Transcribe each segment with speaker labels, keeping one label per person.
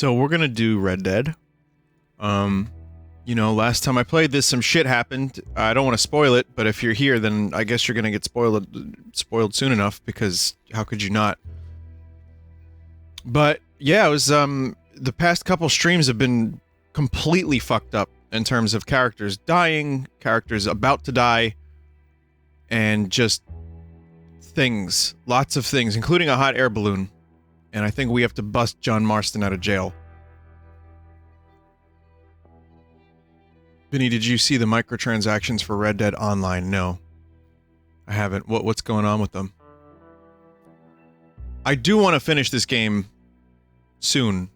Speaker 1: So we're gonna do Red Dead. You know, last time I played this, some shit happened. I don't want to spoil it, but if you're here, then I guess you're gonna get spoiled soon enough, because how could you not? But yeah, it was, the past couple streams have been completely fucked up in terms of characters dying, characters about to die, and just things. Lots of things, including a hot air balloon. And I think we have to bust John Marston out of jail. Vinny, did you see the microtransactions for Red Dead Online? No. I haven't. What's going on with them? I do want to finish this game soon.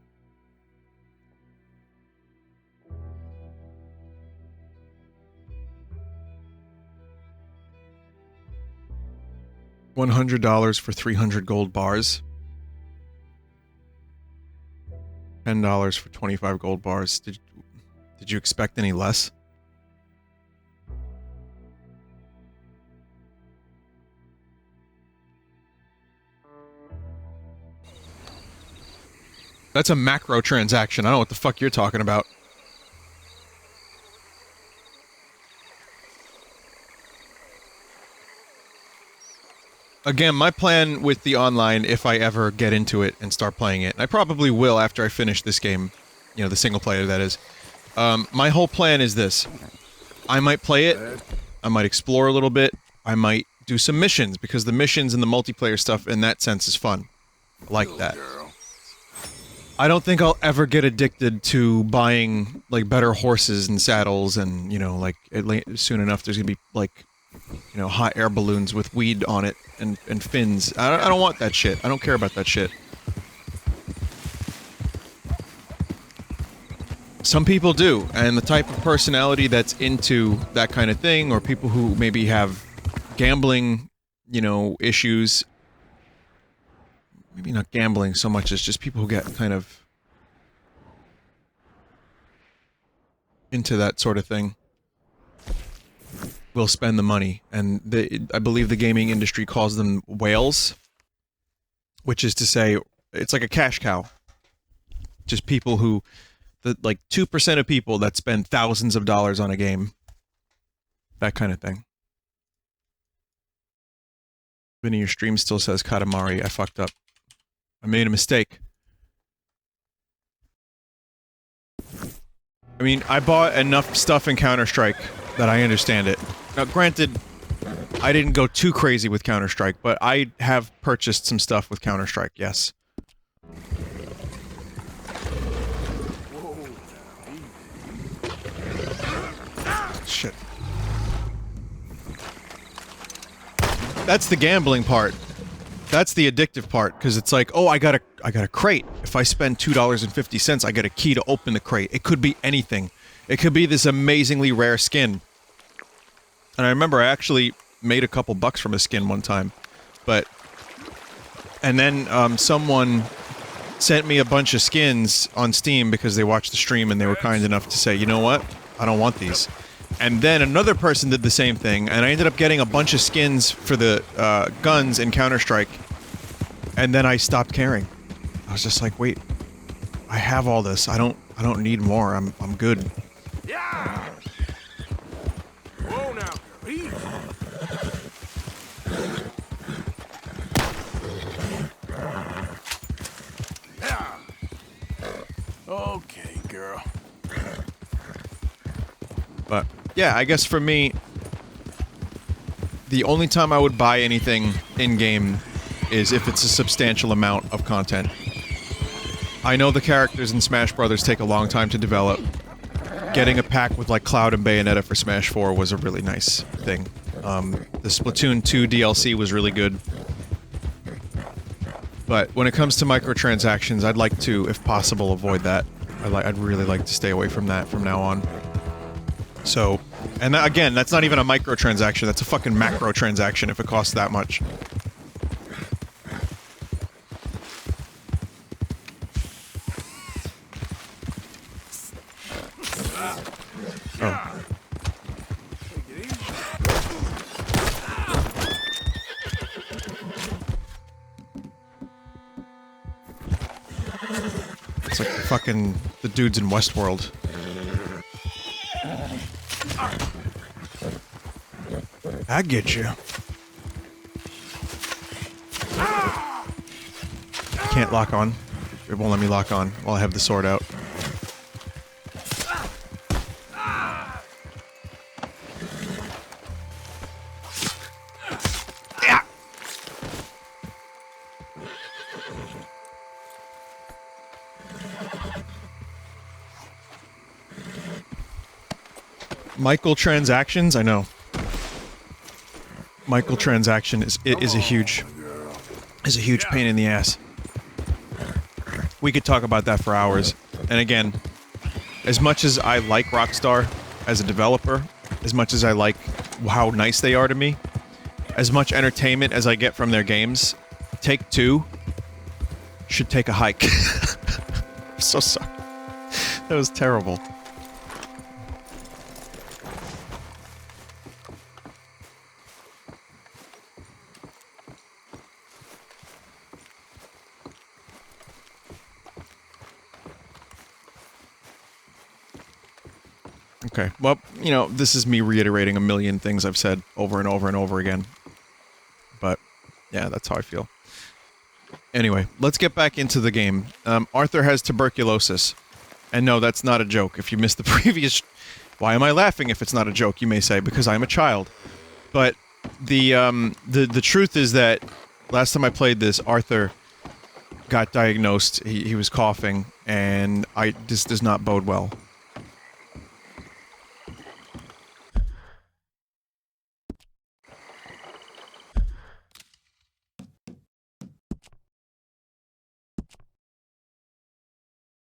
Speaker 1: $100 for 300 gold bars. $10 for 25 gold bars. Did you expect any less? That's a macro transaction. I don't know what the fuck you're talking about. Again, my plan with the online, if I ever get into it and start playing it, and I probably will after I finish this game, you know, the single player that is, my whole plan is this. I might play it, I might explore a little bit, I might do some missions, because the missions and the multiplayer stuff in that sense is fun. I like that. I don't think I'll ever get addicted to buying, like, better horses and saddles and, you know, like, soon enough there's gonna be, like, you know, hot air balloons with weed on it and fins. I don't want that shit. I don't care about that shit. Some people do, and the type of personality that's into that kind of thing, or people who maybe have gambling, you know, issues. Maybe not gambling so much as just people who get kind of into that sort of thing. Will spend the money, and I believe the gaming industry calls them whales, which is to say, it's like a cash cow. Just people who, like 2% of people that spend thousands of dollars on a game. That kind of thing. Vinny, your stream still says Katamari. I fucked up. I made a mistake. I mean, I bought enough stuff in Counter-Strike that I understand it. Now, granted, I didn't go too crazy with Counter-Strike, but I have purchased some stuff with Counter-Strike, yes. Shit. That's the gambling part. That's the addictive part, because it's like, oh, I got a crate. If I spend $2.50, I get a key to open the crate. It could be anything. It could be this amazingly rare skin. And I remember I actually made a couple bucks from a skin one time. But... and then, someone sent me a bunch of skins on Steam because they watched the stream and they were kind enough to say, you know what? I don't want these. And then another person did the same thing, and I ended up getting a bunch of skins for the, guns in Counter-Strike. And then I stopped caring. I was just like, wait, I have all this. I don't need more. I'm good.
Speaker 2: Yeah. Whoa now, please. Yeah. Okay, girl.
Speaker 1: But yeah, I guess for me, the only time I would buy anything in-game is if it's a substantial amount of content. I know the characters in Smash Brothers take a long time to develop. Getting a pack with like Cloud and Bayonetta for Smash 4 was a really nice thing. The Splatoon 2 DLC was really good. But when it comes to microtransactions, I'd like to, if possible, avoid that. I'd really like to stay away from that from now on. So, and that, again, that's not even a microtransaction, that's a fucking macro transaction if it costs that much. Oh. It's like fucking the dudes in Westworld. I get you. Can't lock on. It won't let me lock on while I have the sword out. Microtransactions, I know. Microtransaction is a huge pain in the ass. We could talk about that for hours. And again, as much as I like Rockstar as a developer, as much as I like how nice they are to me, as much entertainment as I get from their games, Take-Two should take a hike. I'm so sorry. That was terrible. Okay, well, you know, this is me reiterating a million things I've said over and over and over again. But, yeah, that's how I feel. Anyway, let's get back into the game. Arthur has tuberculosis. And no, that's not a joke. If you missed the previous... Why am I laughing if it's not a joke, you may say? Because I'm a child. But the truth is that last time I played this, Arthur got diagnosed. He was coughing, and this does not bode well.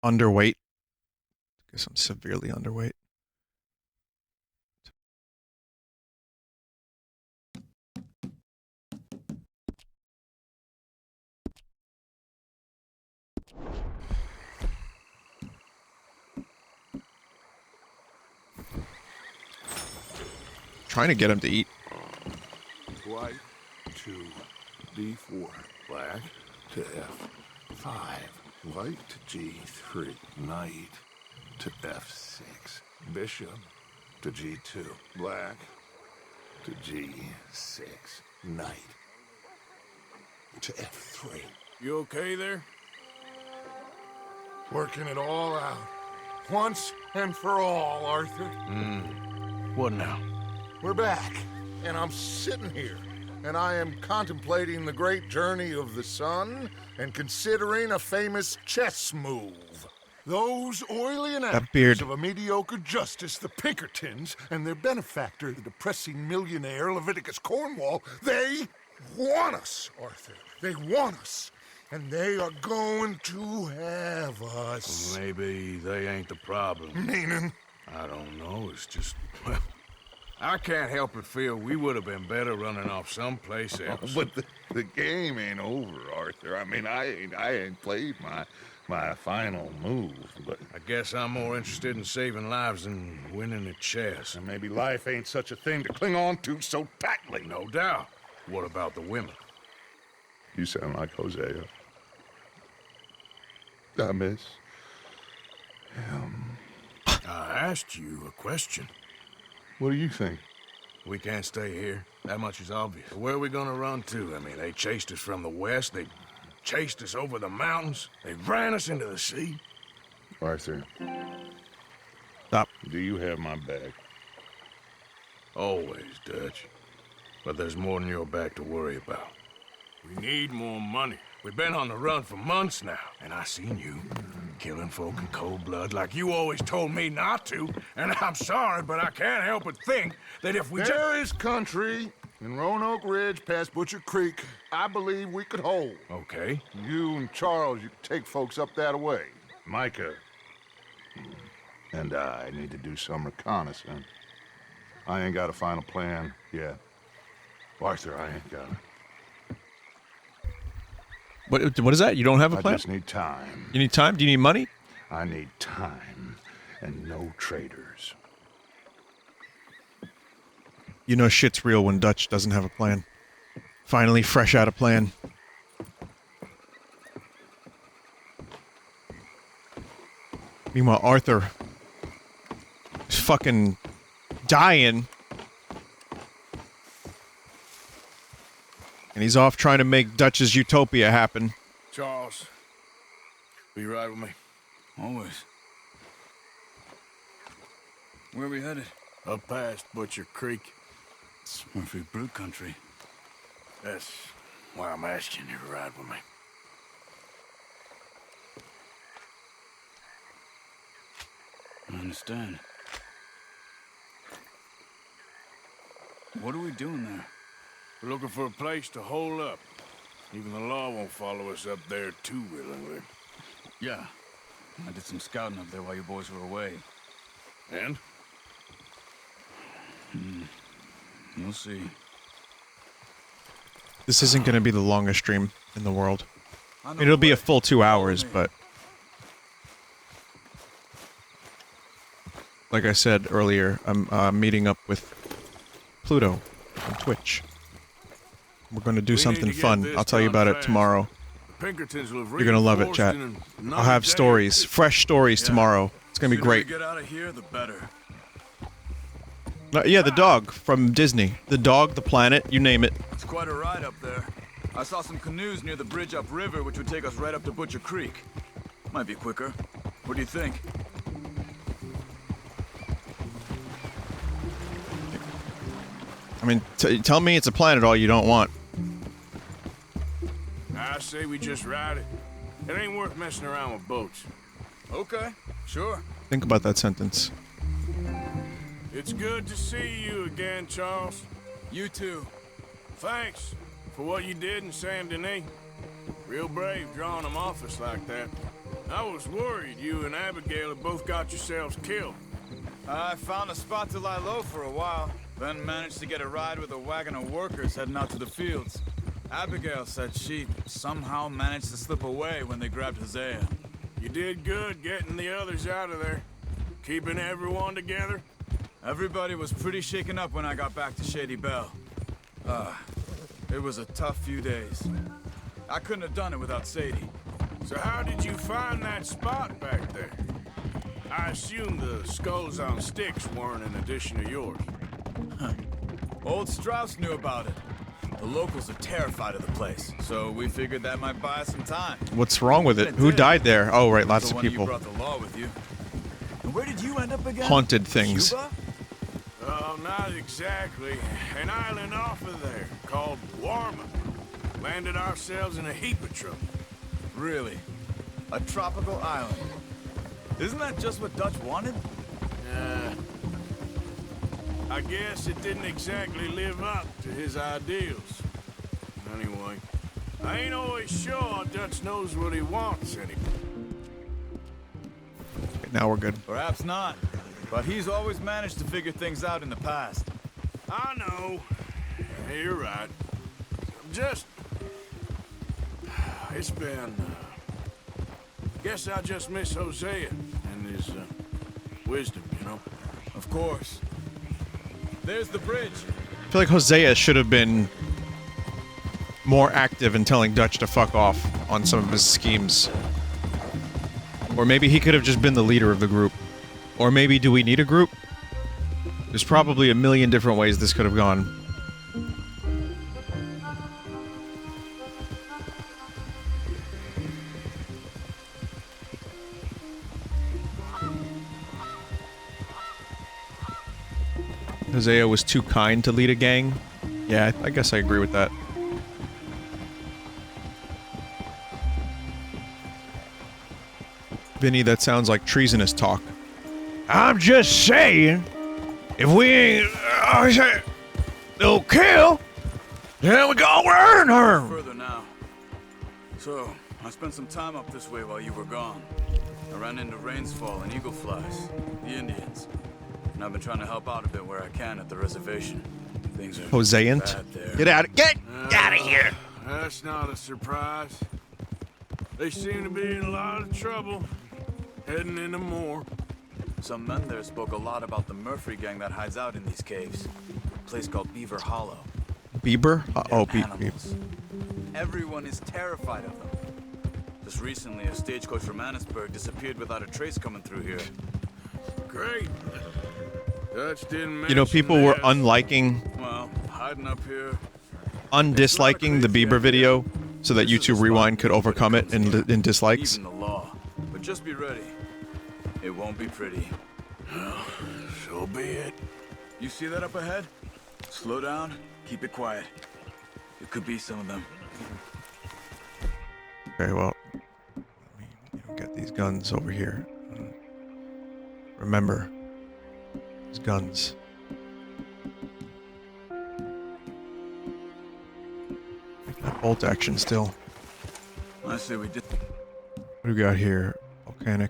Speaker 1: Underweight. Guess I'm severely underweight. Trying to get him to eat.
Speaker 2: White to D4. Black to F5. White to G3. Knight to F6. Bishop to G2. Black to G6. Knight to F3. You okay there? Working it all out. Once and for all, Arthur.
Speaker 3: What now?
Speaker 2: We're back, and I'm sitting here, and I am contemplating the great journey of the sun and considering a famous chess move. Those oily enactors of a mediocre justice, the Pinkertons, and their benefactor, the depressing millionaire Leviticus Cornwall, they want us, Arthur. They want us. And they are going to have us.
Speaker 3: Maybe they ain't the problem.
Speaker 2: Meaning?
Speaker 3: I don't know, it's just... Well, I can't help but feel we would have been better running off someplace else.
Speaker 2: But the game ain't over, Arthur. I mean, I ain't played my final move, but...
Speaker 3: I guess I'm more interested in saving lives than winning at chess.
Speaker 2: And maybe life ain't such a thing to cling on to so tightly.
Speaker 3: No doubt. What about the women?
Speaker 2: You sound like Hosea. I miss him.
Speaker 3: I asked you a question.
Speaker 2: What do you think?
Speaker 3: We can't stay here. That much is obvious. Where are we gonna run to? I mean, they chased us from the west. They chased us over the mountains. They ran us into the sea.
Speaker 2: Arthur.
Speaker 1: Stop.
Speaker 2: Do you have my back?
Speaker 3: Always, Dutch. But there's more than your back to worry about. We need more money. We've been on the run for months now, and I seen you killing folk in cold blood like you always told me not to. And I'm sorry, but I can't help but think that if we
Speaker 2: There is country in Roanoke Ridge past Butcher Creek I believe we could hold.
Speaker 3: Okay.
Speaker 2: You and Charles, you could take folks up that way. Micah and I need to do some reconnaissance. I ain't got a final plan yet. Arthur, I ain't got it.
Speaker 1: What is that? You don't have a plan?
Speaker 2: I just need time.
Speaker 1: You need time? Do you need money?
Speaker 2: I need time and no traitors.
Speaker 1: You know shit's real when Dutch doesn't have a plan. Finally, fresh out a plan. Meanwhile, Arthur is fucking dying. And he's off trying to make Dutch's utopia happen.
Speaker 3: Charles, will you ride with me?
Speaker 4: Always. Where are we headed?
Speaker 3: Up past Butcher Creek.
Speaker 4: It's Murphy Brute country.
Speaker 3: That's why I'm asking you to ride with me.
Speaker 4: I understand. What are we doing there?
Speaker 3: We're looking for a place to hole up. Even the law won't follow us up there too willingly.
Speaker 4: Yeah. I did some scouting up there while you boys were away.
Speaker 3: And?
Speaker 4: You'll see.
Speaker 1: This isn't going to be the longest stream in the world.
Speaker 4: I know
Speaker 1: It'll be
Speaker 4: the
Speaker 1: a
Speaker 4: way.
Speaker 1: full 2 hours,
Speaker 4: me.
Speaker 1: but... Like I said earlier, I'm meeting up with Pluto on Twitch. We're going to do
Speaker 3: We need
Speaker 1: something
Speaker 3: to get
Speaker 1: fun.
Speaker 3: this
Speaker 1: I'll tell you
Speaker 3: done
Speaker 1: about it
Speaker 3: fast.
Speaker 1: tomorrow.
Speaker 3: Pinkertons will have
Speaker 1: You're gonna love it,
Speaker 3: reinforced
Speaker 1: chat.
Speaker 3: in
Speaker 1: I'll have
Speaker 3: another day or
Speaker 1: stories,
Speaker 3: two.
Speaker 1: fresh stories
Speaker 4: Yeah.
Speaker 1: tomorrow. It's gonna be
Speaker 4: Sooner we
Speaker 1: great.
Speaker 4: get out of here, the better.
Speaker 1: Yeah, the dog from Disney. The dog, the planet, you name it.
Speaker 4: It's quite a ride up there. I saw some canoes near the bridge upriver, which would take us right up to Butcher Creek. Might be quicker. What do you think?
Speaker 1: I mean, tell me it's a planet all you don't want.
Speaker 3: I say we just ride it. It ain't worth messing around with boats.
Speaker 4: Okay, sure.
Speaker 1: Think about that sentence.
Speaker 3: It's good to see you again, Charles.
Speaker 4: You too.
Speaker 3: Thanks for what you did in Saint Denis. Real brave drawing them off us like that. I was worried you and Abigail had both got yourselves killed.
Speaker 4: I found a spot to lie low for a while, then managed to get a ride with a wagon of workers heading out to the fields. Abigail said she somehow managed to slip away when they grabbed Hosea.
Speaker 3: You did good getting the others out of there. Keeping everyone together.
Speaker 4: Everybody was pretty shaken up when I got back to Shady Belle. It was a tough few days. I couldn't have done it without Sadie.
Speaker 3: So how did you find that spot back there? I assume the skulls on sticks weren't an addition of yours.
Speaker 4: Old Strauss knew about it. The locals are terrified of the place, so we figured that might buy us some time.
Speaker 1: What's wrong with it? Who died there? Oh, right, lots
Speaker 4: So
Speaker 1: of
Speaker 4: when you
Speaker 1: people.
Speaker 4: brought the law with you. And where did you end up again?
Speaker 1: Haunted things.
Speaker 4: Cuba?
Speaker 3: Oh, not exactly. An island off of there called Warma. Landed ourselves in a heap of trouble.
Speaker 4: Really? A tropical island. Isn't that just what Dutch wanted?
Speaker 3: I guess it didn't exactly live up to his ideals. Anyway, I ain't always sure Dutch knows what he wants anymore.
Speaker 1: Now we're good.
Speaker 4: Perhaps not. But he's always managed to figure things out in the past.
Speaker 3: I know. You're right. Just... It's been... Guess I just miss Hosea and his wisdom, you know?
Speaker 4: Of course. There's the bridge.
Speaker 1: I feel like Hosea should have been more active in telling Dutch to fuck off on some of his schemes. Or maybe he could have just been the leader of the group. Or maybe do we need a group? There's probably a million different ways this could have gone. Hosea was too kind to lead a gang. Yeah, I guess I agree with that. Vinny, that sounds like treasonous talk. I'm just saying, if we ain't, no kill, then we gonna earn her.
Speaker 4: Further now. So, I spent some time up this way while you were gone. I ran into Rainsfall and Eagleflies, the Indians. And I've been trying to help out a bit where I can at the reservation. Things are
Speaker 1: Hoseant,
Speaker 4: bad there.
Speaker 1: get out of here.
Speaker 3: That's not a surprise. They seem to be in a lot of trouble. Heading into more.
Speaker 4: Some men there spoke a lot about the Murphy gang that hides out in these caves. A place called Beaver Hollow.
Speaker 1: Bieber?
Speaker 4: They're
Speaker 1: Oh, Bieber.
Speaker 4: animals. Everyone is terrified of them. Just recently, a stagecoach from Annesburg disappeared without a trace coming through here.
Speaker 3: Great. Dutch didn't
Speaker 1: You know, people were
Speaker 3: mention
Speaker 1: unliking,
Speaker 4: Well, hiding up here.
Speaker 1: undisliking the Bieber video so that YouTube Rewind could overcome it in dislikes.
Speaker 4: Even the law. But just be ready. It won't be pretty.
Speaker 3: So be it.
Speaker 4: You see that up ahead? Slow down, keep it quiet. It could be some of them.
Speaker 1: Okay, well, let me get these guns over here. Remember, these guns. Make that bolt action still.
Speaker 4: I say we did.
Speaker 1: What do we got here? Volcanic.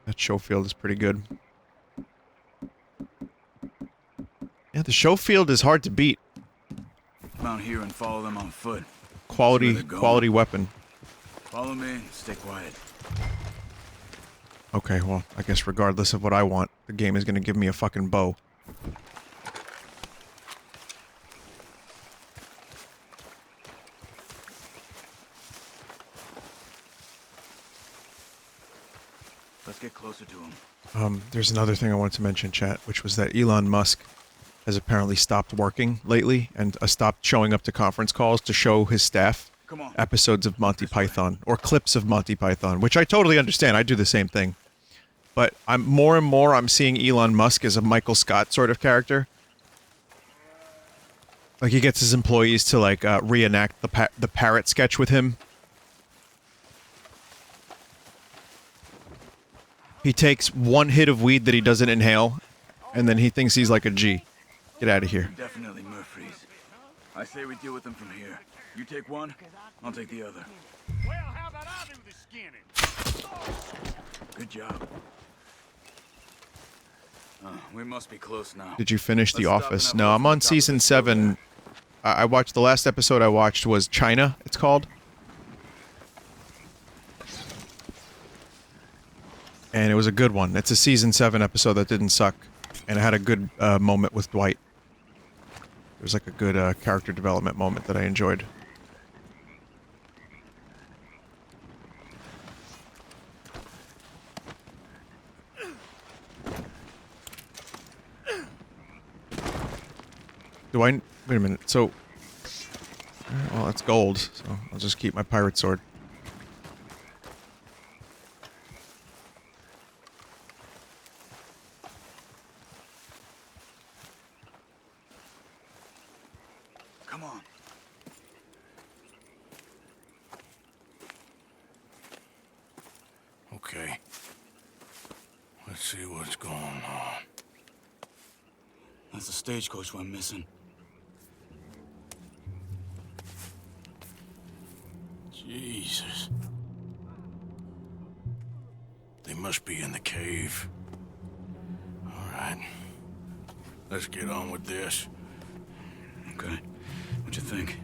Speaker 1: That show field is pretty good. Yeah, the show field is hard to beat.
Speaker 4: Come out here and follow them on foot.
Speaker 1: Quality weapon.
Speaker 4: Follow me and stay quiet.
Speaker 1: Okay, well, I guess regardless of what I want, the game is gonna give me a fucking bow.
Speaker 4: Let's get closer to him.
Speaker 1: There's another thing I wanted to mention, chat, which was that Elon Musk has apparently stopped working lately and stopped showing up to conference calls to show his staff episodes of Monty Python or clips of Monty Python, which I totally understand. I do the same thing. But I'm more and more I'm seeing Elon Musk as a Michael Scott sort of character. Like he gets his employees to like reenact the parrot sketch with him. He takes one hit of weed that he doesn't inhale, and then he thinks he's like a G. Get out of here.
Speaker 4: Definitely Murphy's. I say we deal with them from here. You take one, I'll take the other.
Speaker 5: Well, how about I do the skinning?
Speaker 4: Good job. We must be close now.
Speaker 1: Did you finish The
Speaker 4: Let's stop
Speaker 1: Office?
Speaker 4: and
Speaker 1: No,
Speaker 4: have a
Speaker 1: I'm
Speaker 4: look
Speaker 1: on
Speaker 4: at the top of
Speaker 1: season
Speaker 4: this hill
Speaker 1: 7.
Speaker 4: there.
Speaker 1: I watched the last episode I watched was China, it's called. And it was a good one. It's a season 7 episode that didn't suck. And it had a good moment with Dwight. It was like a good character development moment that I enjoyed. Wait a minute, so... Well, that's gold, so I'll just keep my pirate sword.
Speaker 4: Come on.
Speaker 3: Okay. Let's see what's going on.
Speaker 4: That's the stagecoach went missing.
Speaker 3: Jesus. They must be in the cave. All right. Let's get on with this.
Speaker 4: Okay. What you think?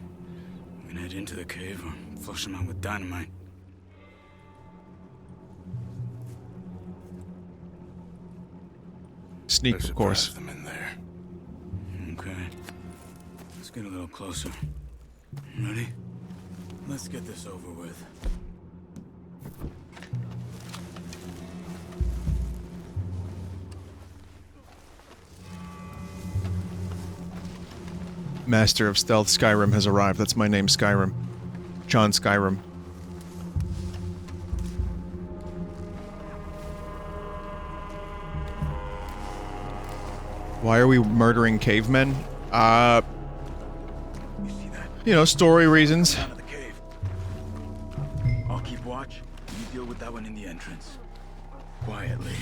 Speaker 4: We can head into the cave or flush them out with dynamite.
Speaker 1: Sneak,
Speaker 3: Let's
Speaker 1: of course.
Speaker 3: surprise them in there.
Speaker 4: Okay. Let's get a little closer. Ready? Let's get this over with.
Speaker 1: Master of Stealth Skyrim has arrived. That's my name, Skyrim. John Skyrim. Why are we murdering cavemen?
Speaker 4: You see that?
Speaker 1: You know, story reasons.
Speaker 4: Down to the cave. I'll keep watch. You deal with that one in the entrance. Quietly.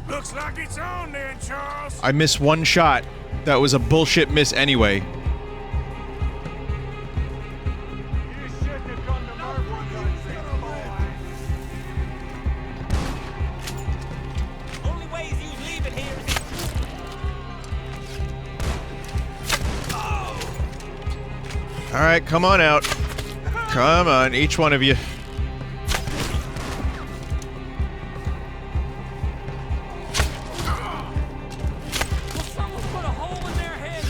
Speaker 5: Looks like it's on then, Charles.
Speaker 1: I missed one shot. That was a bullshit miss anyway.
Speaker 5: You shouldn't have come to Murphy. Only way is you leaving here.
Speaker 1: Alright, come on out. Come on, each one of you.
Speaker 5: Will someone put a hole in their head?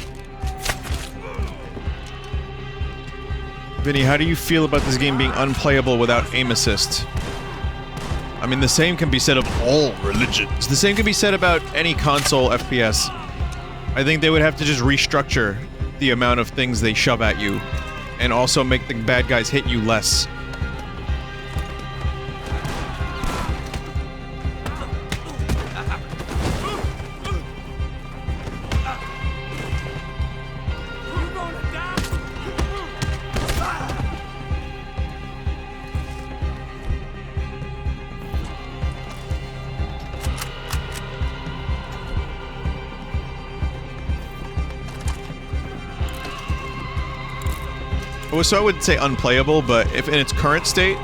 Speaker 1: Vinny, how do you feel about this game being unplayable without aim assist? I mean, the same can be said of all religions. The same can be said about any console FPS. I think they would have to just restructure the amount of things they shove at you, and also make the bad guys hit you less. So I wouldn't say unplayable, but if in its current state,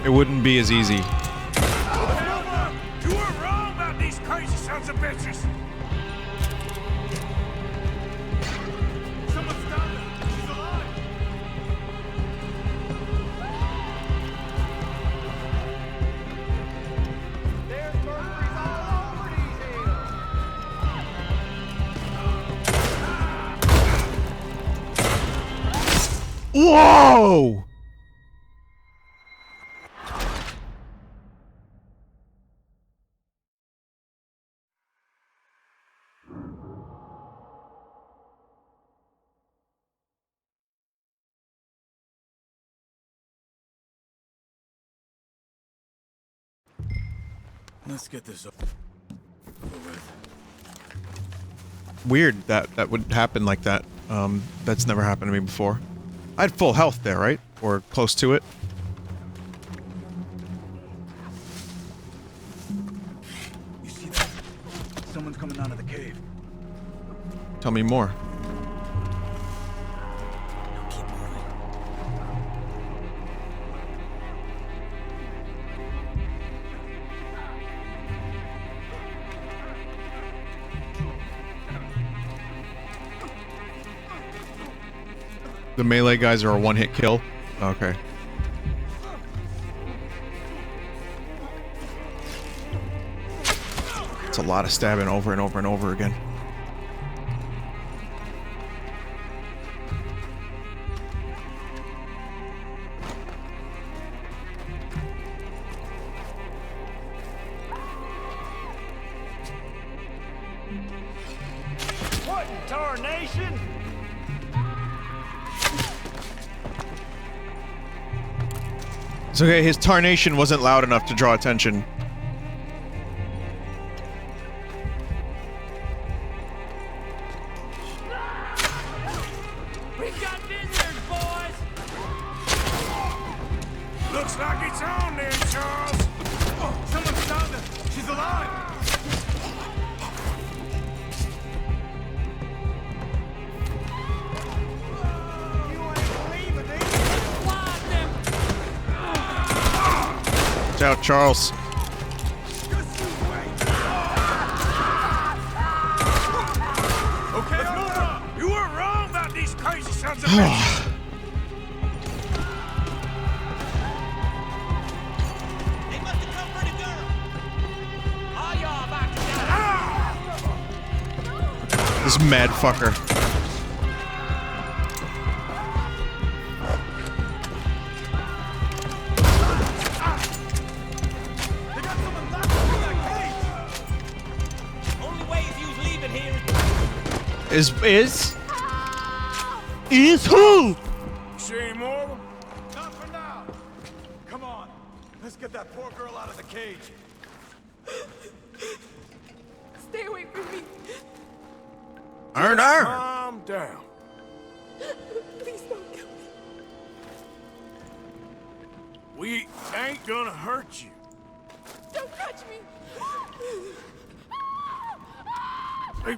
Speaker 1: it wouldn't be as easy.
Speaker 5: You were wrong about these crazy sons of bitches. Someone's down there. She's alive. There's burglaries all over these hills.
Speaker 1: Whoa!
Speaker 4: Let's get this over with.
Speaker 1: Weird that would happen like that. That's never happened to me before. I had full health there, right? Or close to it.
Speaker 4: You see that? Someone's coming out of the cave.
Speaker 1: Tell me more.
Speaker 4: Keep moving.
Speaker 1: The melee guys are a one-hit kill? Okay. It's a lot of stabbing over and over and over again.
Speaker 5: What in tarnation?
Speaker 1: It's okay, his tarnation wasn't loud enough to draw attention.
Speaker 5: We got visitors, boys! Looks like it's on there, Charles. Oh, someone's down there. She's alive. You ain't leaving, eh? Watch them.
Speaker 1: Watch out, Charles.
Speaker 5: Okay, let's move on. You were wrong about these crazy sons of bitches. They must have come for the girl. All y'all about to die.
Speaker 1: This mad fucker.
Speaker 5: They got someone locked up in that cage. Only way is you leaving here.
Speaker 1: Is who?
Speaker 5: See any more of them?
Speaker 4: Not for now. Come on. Let's get that poor girl out of the cage.
Speaker 6: Stay away from me.
Speaker 1: Arr.
Speaker 5: Calm down.
Speaker 6: Please don't kill me.
Speaker 5: We ain't gonna hurt you.
Speaker 6: Don't touch me.
Speaker 5: Hey.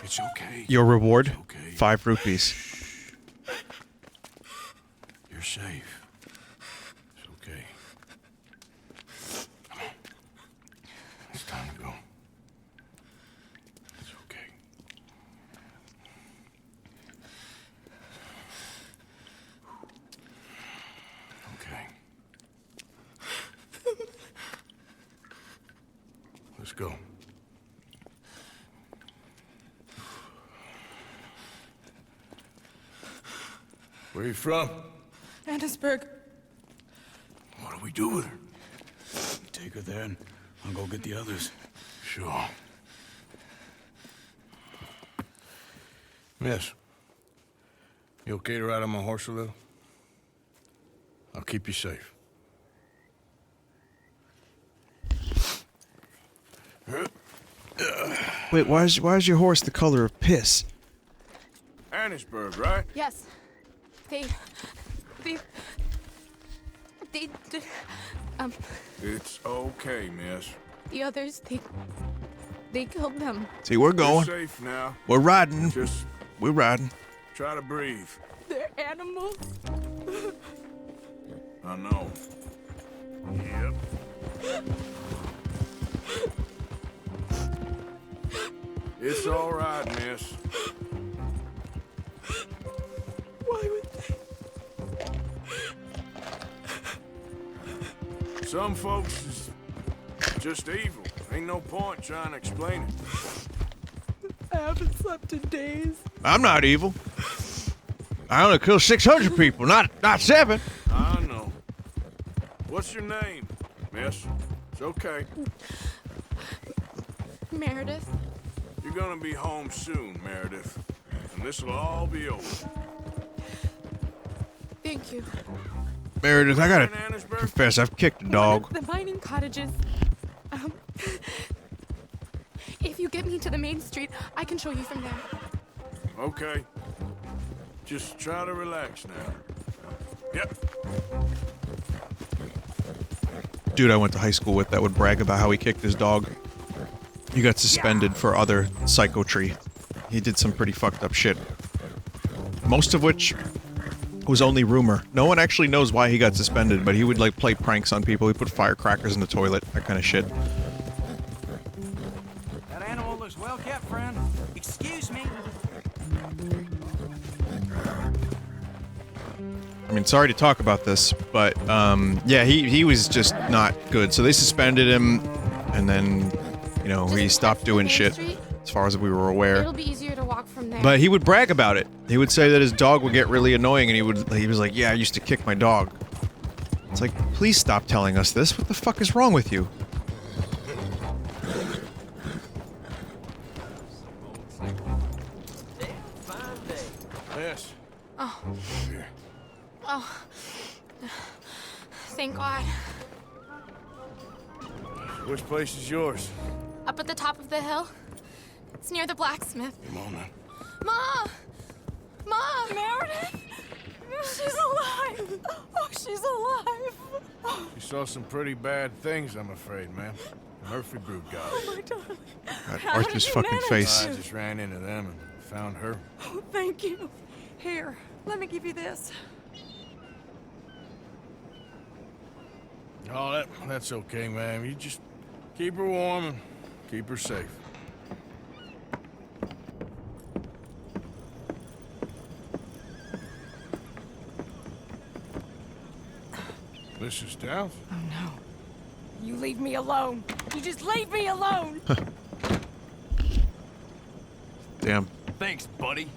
Speaker 5: It's okay.
Speaker 1: Your reward?
Speaker 5: It's okay.
Speaker 1: 5 rupees.
Speaker 5: You're safe. It's okay. Come on. It's time to go. It's okay. Okay. Let's go.
Speaker 3: Where you from?
Speaker 6: Annesburg.
Speaker 3: What do we do with her?
Speaker 4: Take her there and I'll go get the others.
Speaker 3: Sure. Miss, you okay to ride on my horse a little? I'll keep you safe.
Speaker 1: Wait, why is your horse the color of piss?
Speaker 3: Annesburg, right?
Speaker 6: Yes. They
Speaker 3: It's okay, miss.
Speaker 6: the others, they killed them.
Speaker 1: See, we're
Speaker 3: You're
Speaker 1: going.
Speaker 3: safe now.
Speaker 1: We're riding.
Speaker 3: Just
Speaker 1: We're riding.
Speaker 3: try to breathe.
Speaker 6: They're animals.
Speaker 3: I know. Yep. It's all right, miss.
Speaker 6: Why would they?
Speaker 3: Some folks is just evil. Ain't no point trying to explain it.
Speaker 6: I haven't slept in days.
Speaker 1: I'm not evil. I only killed 600 people, not 7.
Speaker 3: I know. What's your name, miss? It's okay.
Speaker 6: Meredith.
Speaker 3: You're gonna be home soon, Meredith. And this'll all be over.
Speaker 6: Thank you.
Speaker 1: Meredith, I gotta
Speaker 3: In Annesburg?
Speaker 1: confess, I've kicked a dog.
Speaker 6: The mining cottages. If you get me to the main street, I can show you from there.
Speaker 3: Okay. Just try to relax now. Yep.
Speaker 1: Dude I went to high school with that would brag about how he kicked his dog. He got suspended for other psychotry. He did some pretty fucked up shit. Most of which was only rumor. No one actually knows why he got suspended, but he would like play pranks on people. He put firecrackers in the toilet, that kind of shit.
Speaker 5: That animal looks well kept, friend. Excuse me.
Speaker 1: I mean, sorry to talk about this, but yeah, he was just not good. So they suspended him, and then, you know, he stopped doing shit, as far as we were aware.
Speaker 6: It'll be easier to walk from there.
Speaker 1: But he would brag about it. He would say that his dog would get really annoying, and he was like, yeah, I used to kick my dog. It's like, please stop telling us this. What the fuck is wrong with you?
Speaker 3: Yes.
Speaker 6: Oh.
Speaker 3: Here.
Speaker 6: Oh. Thank God.
Speaker 3: Which place is yours?
Speaker 6: Up at the top of the hill. It's near the blacksmith.
Speaker 3: Come on now.
Speaker 6: Mom! Mom! Meredith! She's alive! Oh, she's alive!
Speaker 3: You saw some pretty bad things, I'm afraid, ma'am. The Murphy brood got
Speaker 6: Oh,
Speaker 3: it.
Speaker 6: my darling.
Speaker 1: God, Arthur's fucking face.
Speaker 3: I just ran into them and found her.
Speaker 6: Oh, thank you. Here, let me give you this.
Speaker 3: Oh, that's okay, ma'am. You just keep her warm and keep her safe. Mrs. Downs?
Speaker 6: Oh, no. You leave me alone. You just leave me alone.
Speaker 1: Damn.
Speaker 5: Thanks, buddy.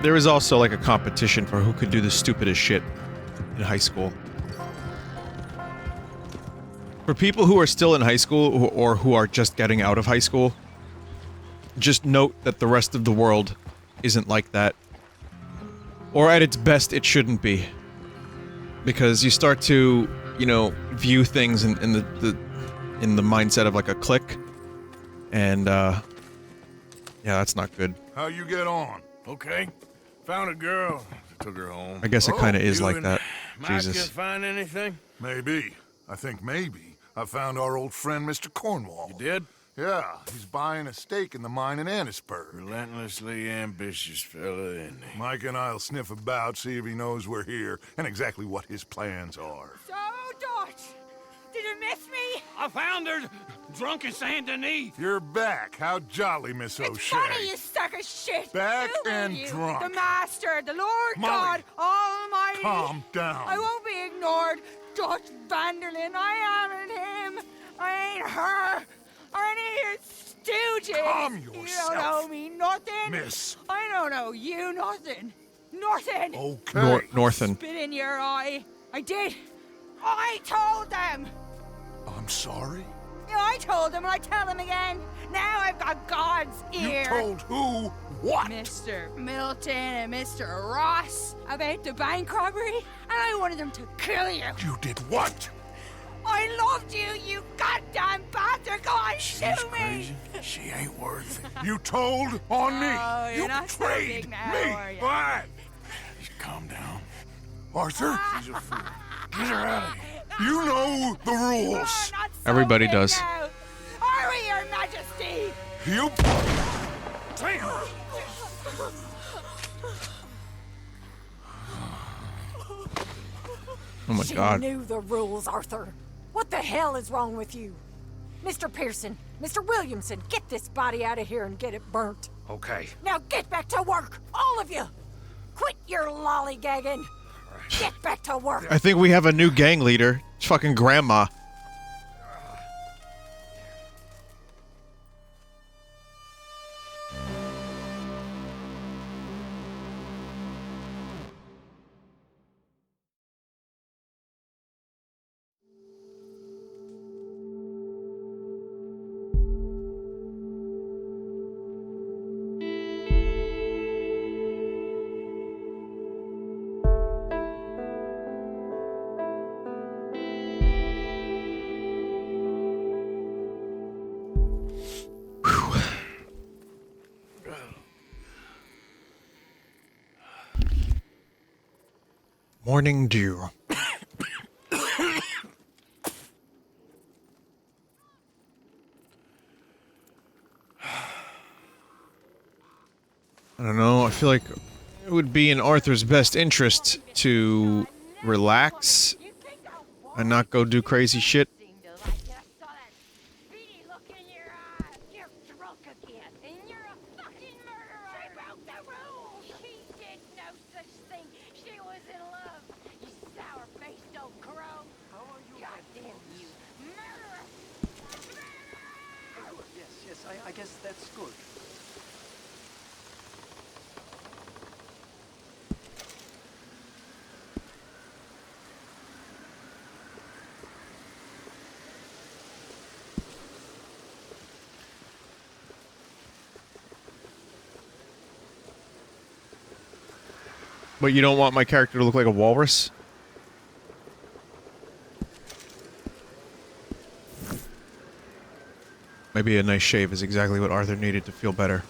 Speaker 1: There was also like a competition for who could do the stupidest shit in high school. For people who are still in high school or who are just getting out of high school, just note that the rest of the world isn't like that. Or at its best, it shouldn't be. Because you start to, you know, view things in the mindset of like a clique. And, yeah, that's not good.
Speaker 2: How you get on?
Speaker 3: Okay. Found a girl. Took her home.
Speaker 1: I guess it kind of is
Speaker 3: You
Speaker 1: like
Speaker 3: and
Speaker 1: that.
Speaker 3: Mike
Speaker 1: Jesus.
Speaker 3: find anything?
Speaker 2: Maybe. I think maybe. I found our old friend, Mr. Cornwall.
Speaker 3: You did?
Speaker 2: Yeah, he's buying a stake in the mine in Annesburg.
Speaker 3: Relentlessly ambitious fella, isn't he?
Speaker 2: Mike and I'll sniff about, see if he knows we're here, and exactly what his plans are.
Speaker 7: So, Dutch, did you miss me?
Speaker 5: I found her drunk in Saint Denis.
Speaker 2: You're back. How jolly, Miss
Speaker 7: It's
Speaker 2: O'Shea.
Speaker 7: funny, you suck of shit.
Speaker 2: Back
Speaker 7: Who are
Speaker 2: and
Speaker 7: you?
Speaker 2: drunk.
Speaker 7: The Master, the Lord
Speaker 2: Molly.
Speaker 7: God Almighty.
Speaker 2: Calm down.
Speaker 7: I won't be ignored, Dutch Vanderlyn. I am in I ain't her or any of your stooges.
Speaker 2: Calm
Speaker 7: You
Speaker 2: yourself.
Speaker 7: don't owe me nothing.
Speaker 2: Miss.
Speaker 7: I don't owe you nothing. Nothing.
Speaker 2: Okay.
Speaker 1: Northen.
Speaker 7: Spit in your eye. I did. I told them.
Speaker 2: I'm sorry.
Speaker 7: Yeah, I told them and I tell them again. Now I've got God's ear.
Speaker 2: You told who what?
Speaker 7: Mr. Milton and Mr. Ross about the bank robbery, and I wanted them to kill you.
Speaker 2: You did what?
Speaker 7: I loved you, you goddamn bastard! Go on, shoot me!
Speaker 2: She ain't worth it. You told on me.
Speaker 7: Oh, you're
Speaker 2: You
Speaker 7: not so
Speaker 2: betrayed
Speaker 7: big now,
Speaker 2: me.
Speaker 7: are you?
Speaker 2: What? Just calm down. Arthur, she's a fool. Get her out of here. You know the rules.
Speaker 7: You're not so
Speaker 1: Everybody
Speaker 7: big
Speaker 1: does.
Speaker 7: now. Are we, Your Majesty?
Speaker 2: You. Damn.
Speaker 1: Oh my
Speaker 6: She
Speaker 1: god.
Speaker 6: knew the rules, Arthur. What the hell is wrong with you? Mr. Pearson, Mr. Williamson, get this body out of here and get it burnt.
Speaker 2: Okay.
Speaker 6: Now get back to work, all of you! Quit your lollygagging! Get back to work!
Speaker 1: I think we have a new gang leader. It's fucking Grandma. Morning dew. I don't know, I feel like it would be in Arthur's best interest to relax and not go do crazy shit.
Speaker 8: Seemed to like it. I saw that beady look in your eye. You're drunk again, and you're a fucking murderer. She broke the rules. She did no such thing. She was in love. You sour-faced old crow. How are you? Goddamn you, murderer!
Speaker 9: Yes, I guess that's good.
Speaker 1: But you don't want my character to look like a walrus? Maybe a nice shave is exactly what Arthur needed to feel better.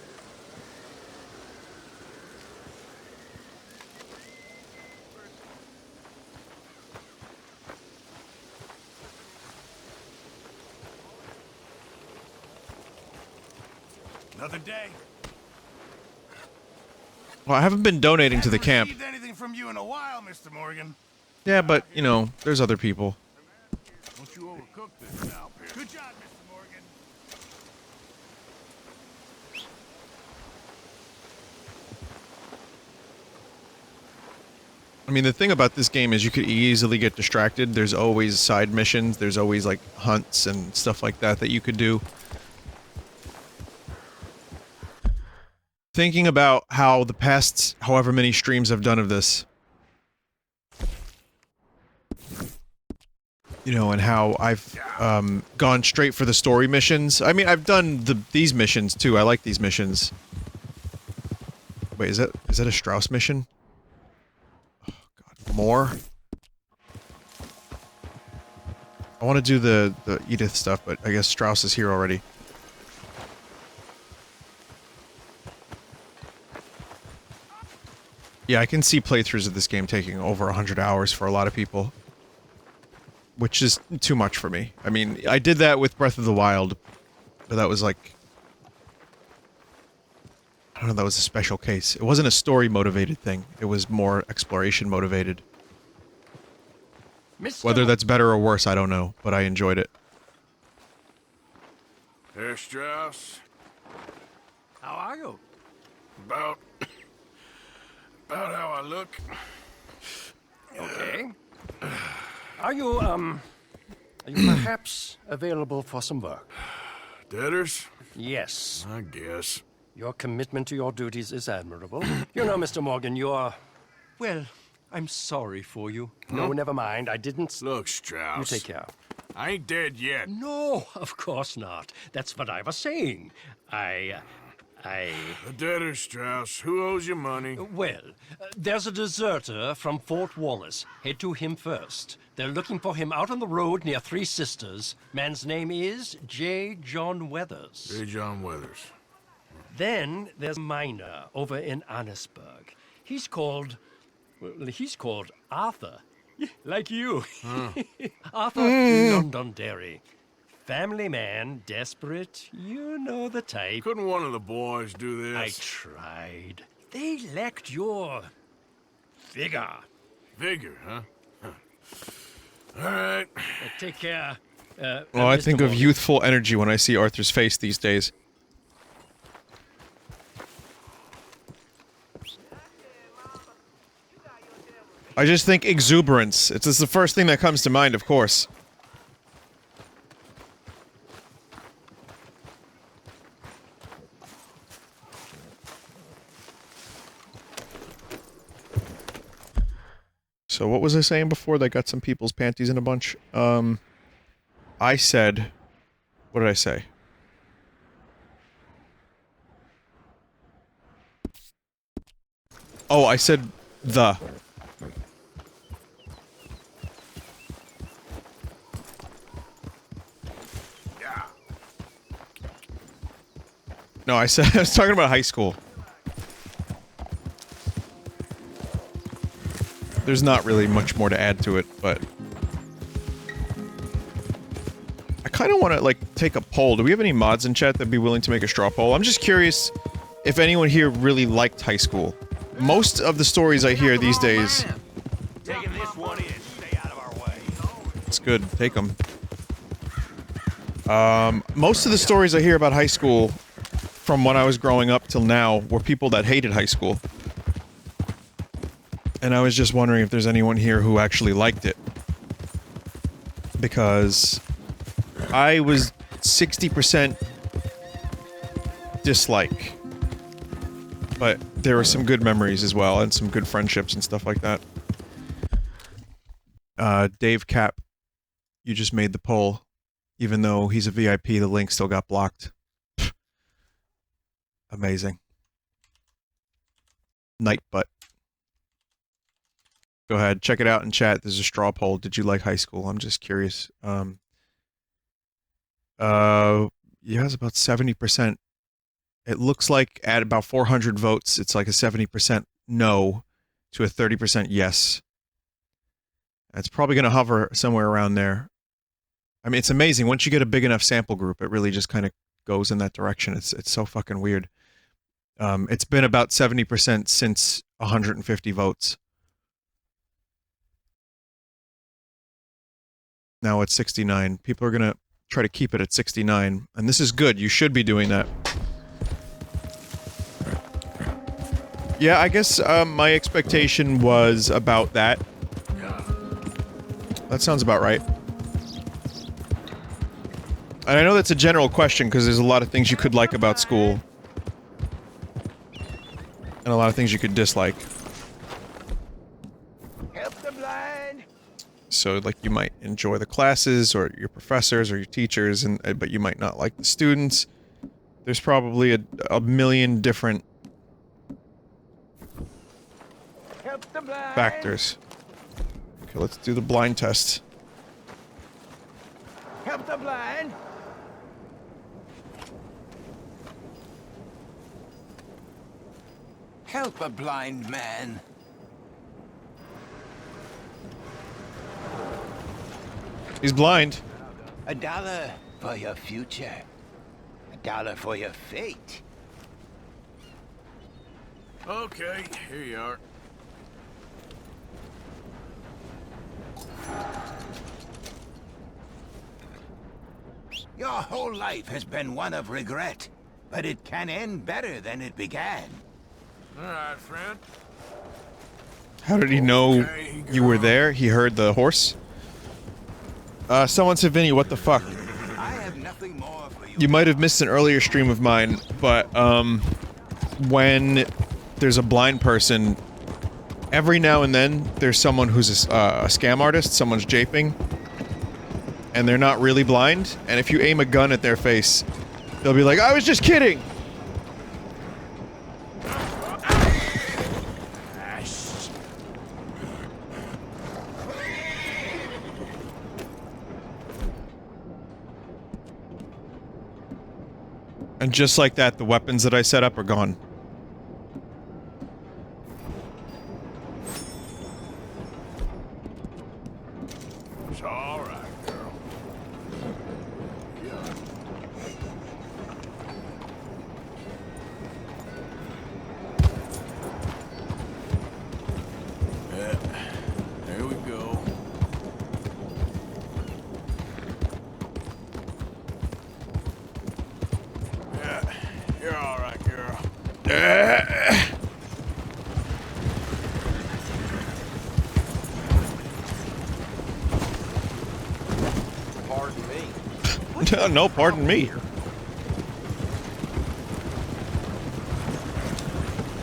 Speaker 3: Another day.
Speaker 1: Well, I haven't been donating to the
Speaker 3: Haven't
Speaker 1: camp.
Speaker 3: received anything from you in a while, Mr. Morgan.
Speaker 1: Yeah, but, you know, there's other people.
Speaker 3: Don't you overcook this now, Pierce. Good job, Mr. Morgan.
Speaker 1: I mean, the thing about this game is you could easily get distracted. There's always side missions. There's always, like, hunts and stuff like that that you could do. Thinking about how the past however many streams I've done of this, you know, and how I've gone straight for the story missions. I mean, I've done these missions too. I like these missions. Wait, is that a Strauss mission? Oh god, more? I want to do the Edith stuff, but I guess Strauss is here already. Yeah, I can see playthroughs of this game taking over 100 hours for a lot of people. Which is too much for me. I mean, I did that with Breath of the Wild, but that was like... I don't know, that was a special case. It wasn't a story-motivated thing. It was more exploration-motivated. Whether that's better or worse, I don't know, but I enjoyed it.
Speaker 3: Herr Strauss.
Speaker 9: How are you?
Speaker 3: About how I look.
Speaker 9: Okay. Are you,
Speaker 10: Are you perhaps available for some work?
Speaker 3: Debtors?
Speaker 10: Yes.
Speaker 3: I guess.
Speaker 10: Your commitment to your duties is admirable. You know, Mr. Morgan, you're... Well, I'm sorry for you. No, never mind. I didn't...
Speaker 3: Look, Strauss.
Speaker 10: You take care.
Speaker 3: I ain't dead yet.
Speaker 10: No, of course not. That's what I was saying.
Speaker 3: The debtors, Strauss. Who owes you money?
Speaker 10: Well, there's a deserter from Fort Wallace. Head to him first. They're looking for him out on the road near Three Sisters. Man's name is J. John Weathers.
Speaker 3: J. John Weathers.
Speaker 10: Then there's a miner over in Annesburg. He's called Arthur. Like you. Arthur Londonderry. Family man, desperate, you know the type.
Speaker 3: Couldn't one of the boys do this?
Speaker 10: I tried. They lacked your... vigor.
Speaker 3: Vigor, huh? All right.
Speaker 10: Take care.
Speaker 1: Well, I
Speaker 10: Mr.
Speaker 1: think of
Speaker 10: Morgan.
Speaker 1: youthful energy when I see Arthur's face these days. I just think exuberance. It's just the first thing that comes to mind, of course. So what was I saying before that got some people's panties in a bunch? I said... What did I say? Oh, I said the. No, I said I was talking about high school. There's not really much more to add to it, but I kind of want to like take a poll. Do we have any mods in chat that'd be willing to make a straw poll? I'm just curious if anyone here really liked high school. Most of the stories I hear these days.
Speaker 5: Taking this one in. Stay out of our way.
Speaker 1: It's good. Take them. Most of the stories I hear about high school from when I was growing up till now were people that hated high school. And I was just wondering if there's anyone here who actually liked it. Because I was 60% dislike. But there were some good memories as well, and some good friendships and stuff like that. Dave Cap, you just made the poll. Even though he's a VIP, the link still got blocked. Amazing. Nightbutt. Go ahead, check it out in chat. There's a straw poll. Did you like high school? I'm just curious. Yeah, it's about 70%. It looks like at about 400 votes, it's like a 70% no to a 30% yes. It's probably going to hover somewhere around there. I mean, it's amazing. Once you get a big enough sample group, it really just kind of goes in that direction. It's so fucking weird. It's been about 70% since 150 votes. Now it's 69. People are going to try to keep it at 69. And this is good. You should be doing that. Yeah, I guess my expectation was about that. That sounds about right. And I know that's a general question because there's a lot of things you could like about school. And a lot of things you could dislike.
Speaker 5: Help the blind.
Speaker 1: So, like, you might enjoy the classes, or your professors, or your teachers, and but you might not like the students. There's probably a million different
Speaker 5: Help the blind.
Speaker 1: factors. Okay, let's do the blind test.
Speaker 5: Help the blind.
Speaker 11: Help a blind man.
Speaker 1: He's blind.
Speaker 11: $1 for your future. $1 for your fate.
Speaker 3: Okay, here you are.
Speaker 11: Your whole life has been one of regret, but it can end better than it began.
Speaker 3: All right, friend.
Speaker 1: How did he know you were there? He heard the horse? Someone said, Vinny, what the fuck?
Speaker 11: I have nothing more for you.
Speaker 1: You might have missed an earlier stream of mine, but, when there's a blind person, every now and then, there's someone who's a scam artist, someone's japing, and they're not really blind, and if you aim a gun at their face, they'll be like, I was just kidding! And just like that, the weapons that I set up are gone.
Speaker 3: It's all right, girl.
Speaker 4: Yeah. There we go. Yeah. You're all right, girl.
Speaker 5: Pardon me.
Speaker 1: No, pardon me.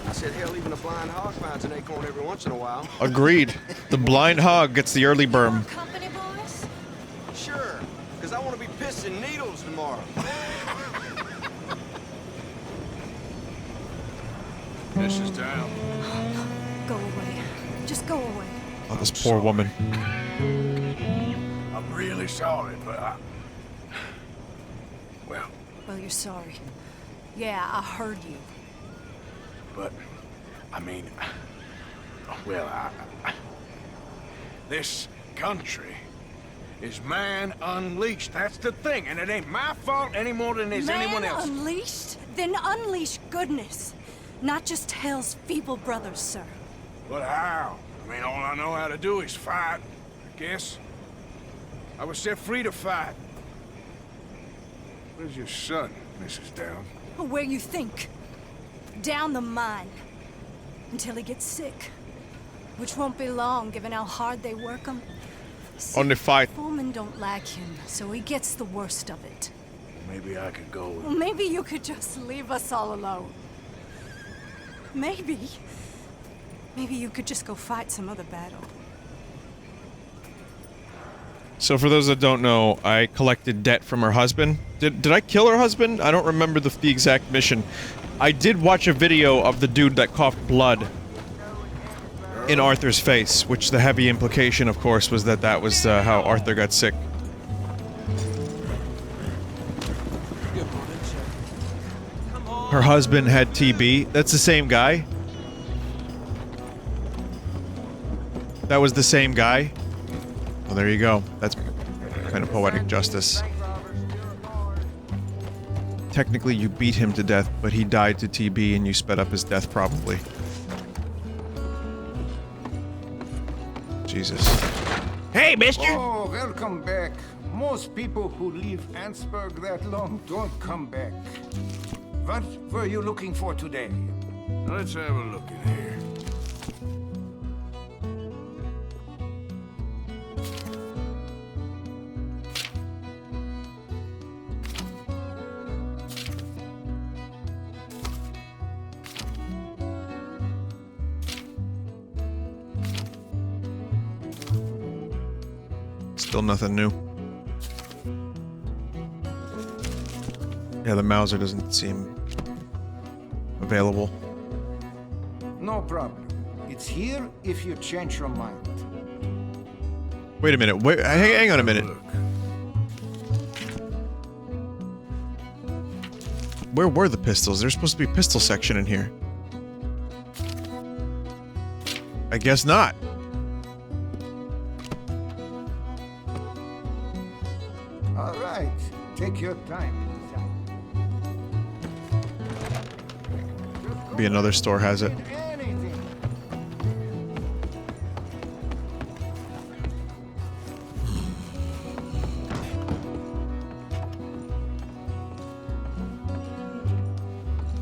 Speaker 5: I said, hell, even a blind hog finds an acorn every once in a while.
Speaker 1: Agreed. The blind hog gets the early berm.
Speaker 8: Company, boys?
Speaker 5: Sure, because I want to be pissing needles tomorrow.
Speaker 3: This is down.
Speaker 7: Go away. Just go away.
Speaker 1: Oh, this poor woman.
Speaker 3: I'm really sorry, but I... Well,
Speaker 7: Well, you're sorry. Yeah, I heard you.
Speaker 3: but... I mean... Well, this country is man unleashed. That's the thing, and it ain't my fault any more than it's anyone
Speaker 7: Man
Speaker 3: else's.
Speaker 7: unleashed? Then unleash goodness. Not just hell's feeble brothers, sir.
Speaker 3: But how? I mean, all I know how to do is fight, I guess. I was set free to fight. Where's your son, Mrs. Down?
Speaker 7: Where you think? Down the mine. Until he gets sick. Which won't be long, given how hard they work him.
Speaker 1: Only fight.
Speaker 7: Foremen don't like him, so he gets the worst of it.
Speaker 3: Maybe I could go with...
Speaker 7: Well, maybe you could just leave us all alone. Maybe. Maybe you could just go fight some other battle.
Speaker 1: So for those that don't know, I collected debt from her husband. Did I kill her husband? I don't remember the exact mission. I did watch a video of the dude that coughed blood in Arthur's face, which the heavy implication, of course, was that that was how Arthur got sick. Her husband had TB. That's the same guy. That was the same guy. Well, there you go. That's kind of poetic justice. Technically, you beat him to death, but he died to TB and you sped up his death, probably. Jesus. Hey, mister!
Speaker 12: Oh, welcome back. Most people who leave Ansburg that long don't come back. What were you looking for today?
Speaker 3: Let's have a look in here.
Speaker 1: Still nothing new. Yeah, the Mauser doesn't seem available.
Speaker 12: No problem. It's here if you change your mind.
Speaker 1: Wait a minute. Wait, hang on a minute. Where were the pistols? There's supposed to be a pistol section in here. I guess not.
Speaker 12: All right. Take your time.
Speaker 1: Be another store has it.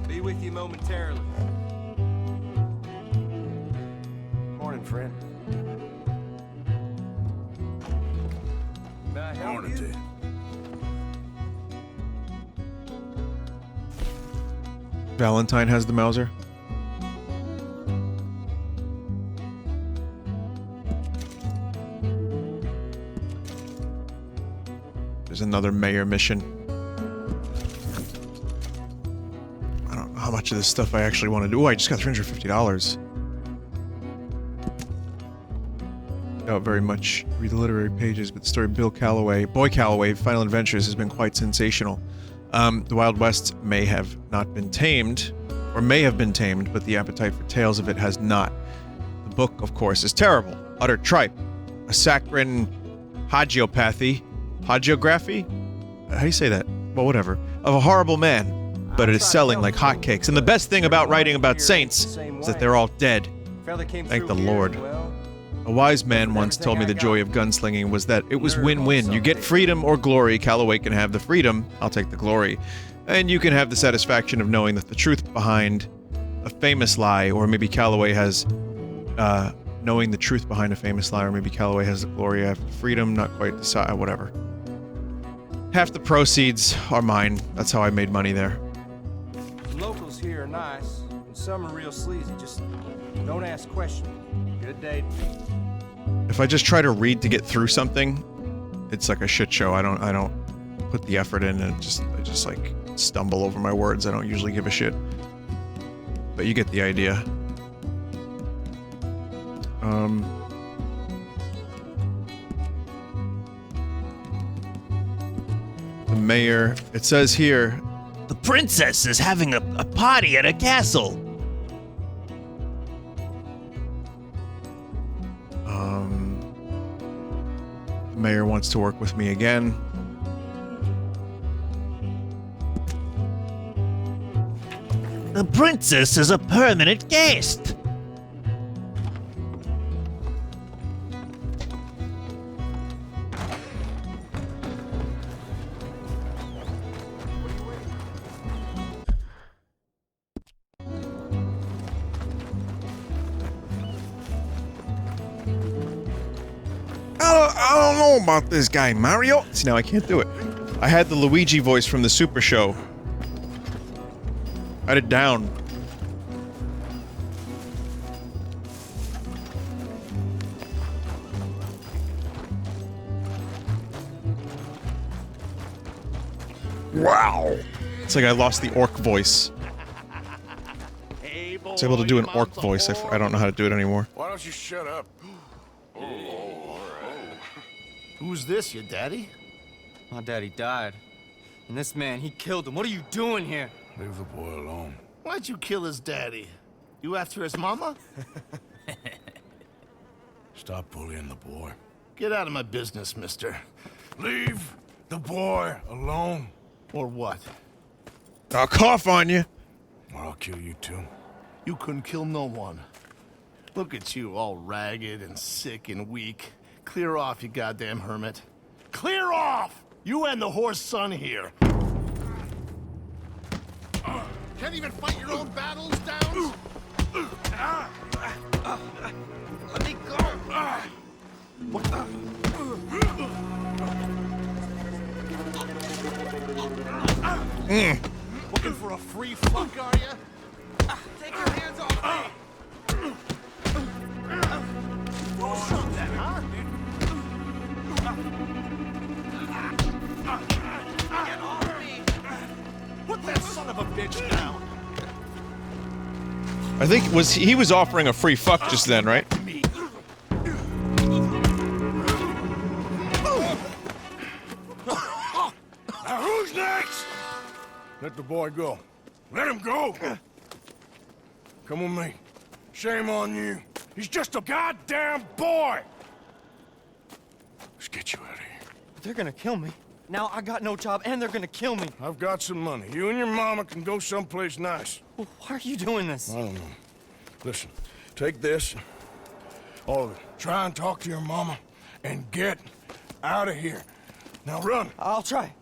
Speaker 5: Be with you momentarily. Morning, friend.
Speaker 3: Morning, Ted.
Speaker 1: Valentine has the Mauser. There's another mayor mission. I don't know how much of this stuff I actually want to do. Oh, I just got $350. Not very much. Read the literary pages, but the story of Boy Calloway, Final Adventures has been quite sensational. The Wild West may have not been tamed, or may have been tamed, but the appetite for tales of it has not. The book, of course, is terrible, utter tripe, a saccharine hagiography? How do you say that? Well, whatever. Of a horrible man, but it is selling like hotcakes. And the best thing about writing about saints is that they're all dead. Thank the Lord. A wise man once told me the joy of gunslinging was that it was win-win. You get freedom or glory. Calloway can have the freedom. I'll take the glory. And you can have the satisfaction of knowing that the truth behind a famous lie, or maybe Calloway has, knowing the truth behind a famous lie, or maybe Calloway has the glory of freedom, not quite decide, whatever. Half the proceeds are mine. That's how I made money there.
Speaker 9: The locals here are nice, and some are real sleazy. Just don't ask questions. Good day.
Speaker 1: If I just try to read to get through something, it's like a shit show. I don't put the effort in, and I just like stumble over my words. I don't usually give a shit. But you get the idea. The mayor, it says here,
Speaker 13: the princess is having a party at a castle.
Speaker 1: The mayor wants to work with me again.
Speaker 13: The princess is a permanent guest.
Speaker 1: I don't know about this guy, Mario. See, now I can't do it. I had the Luigi voice from the Super Show. I had it down. Wow. It's like I lost the orc voice. I was able to do an orc voice. I don't know how to do it anymore.
Speaker 3: Why don't you shut up?
Speaker 14: Who's this, your daddy?
Speaker 15: My daddy died. And this man, he killed him. What are you doing here?
Speaker 3: Leave the boy alone.
Speaker 14: Why'd you kill his daddy? You after his mama?
Speaker 3: Stop bullying the boy.
Speaker 14: Get out of my business, mister.
Speaker 3: Leave the boy alone.
Speaker 14: Or what?
Speaker 1: I'll cough on you.
Speaker 3: Or I'll kill you too.
Speaker 14: You couldn't kill no one. Look at you, all ragged and sick and weak. Clear off, you goddamn hermit. Clear off! You and the horse son here. Can't even fight your own battles, Downs? Let me go! What the? Looking for a free fuck, are you? Take your hands off me! Who shot that, huh? Get off me! Put that son of a bitch down!
Speaker 1: I think he was offering a free fuck just then, right?
Speaker 3: Now who's next? Let the boy go. Let him go! Come with me. Shame on you. He's just a goddamn boy! Let's get you out of here.
Speaker 15: They're gonna kill me. Now I got no job and they're gonna kill me.
Speaker 3: I've got some money. You and your mama can go someplace nice.
Speaker 15: Well, why are you doing this?
Speaker 3: I don't know. Listen, take this. All of it. Try and talk to your mama and get out of here. Now run.
Speaker 15: I'll try.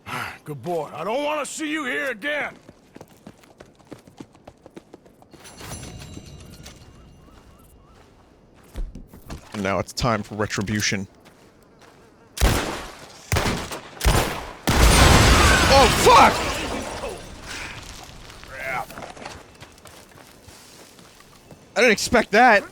Speaker 3: Good boy. I don't want to see you here again.
Speaker 1: And now it's time for retribution. Oh, fuck! I didn't expect that.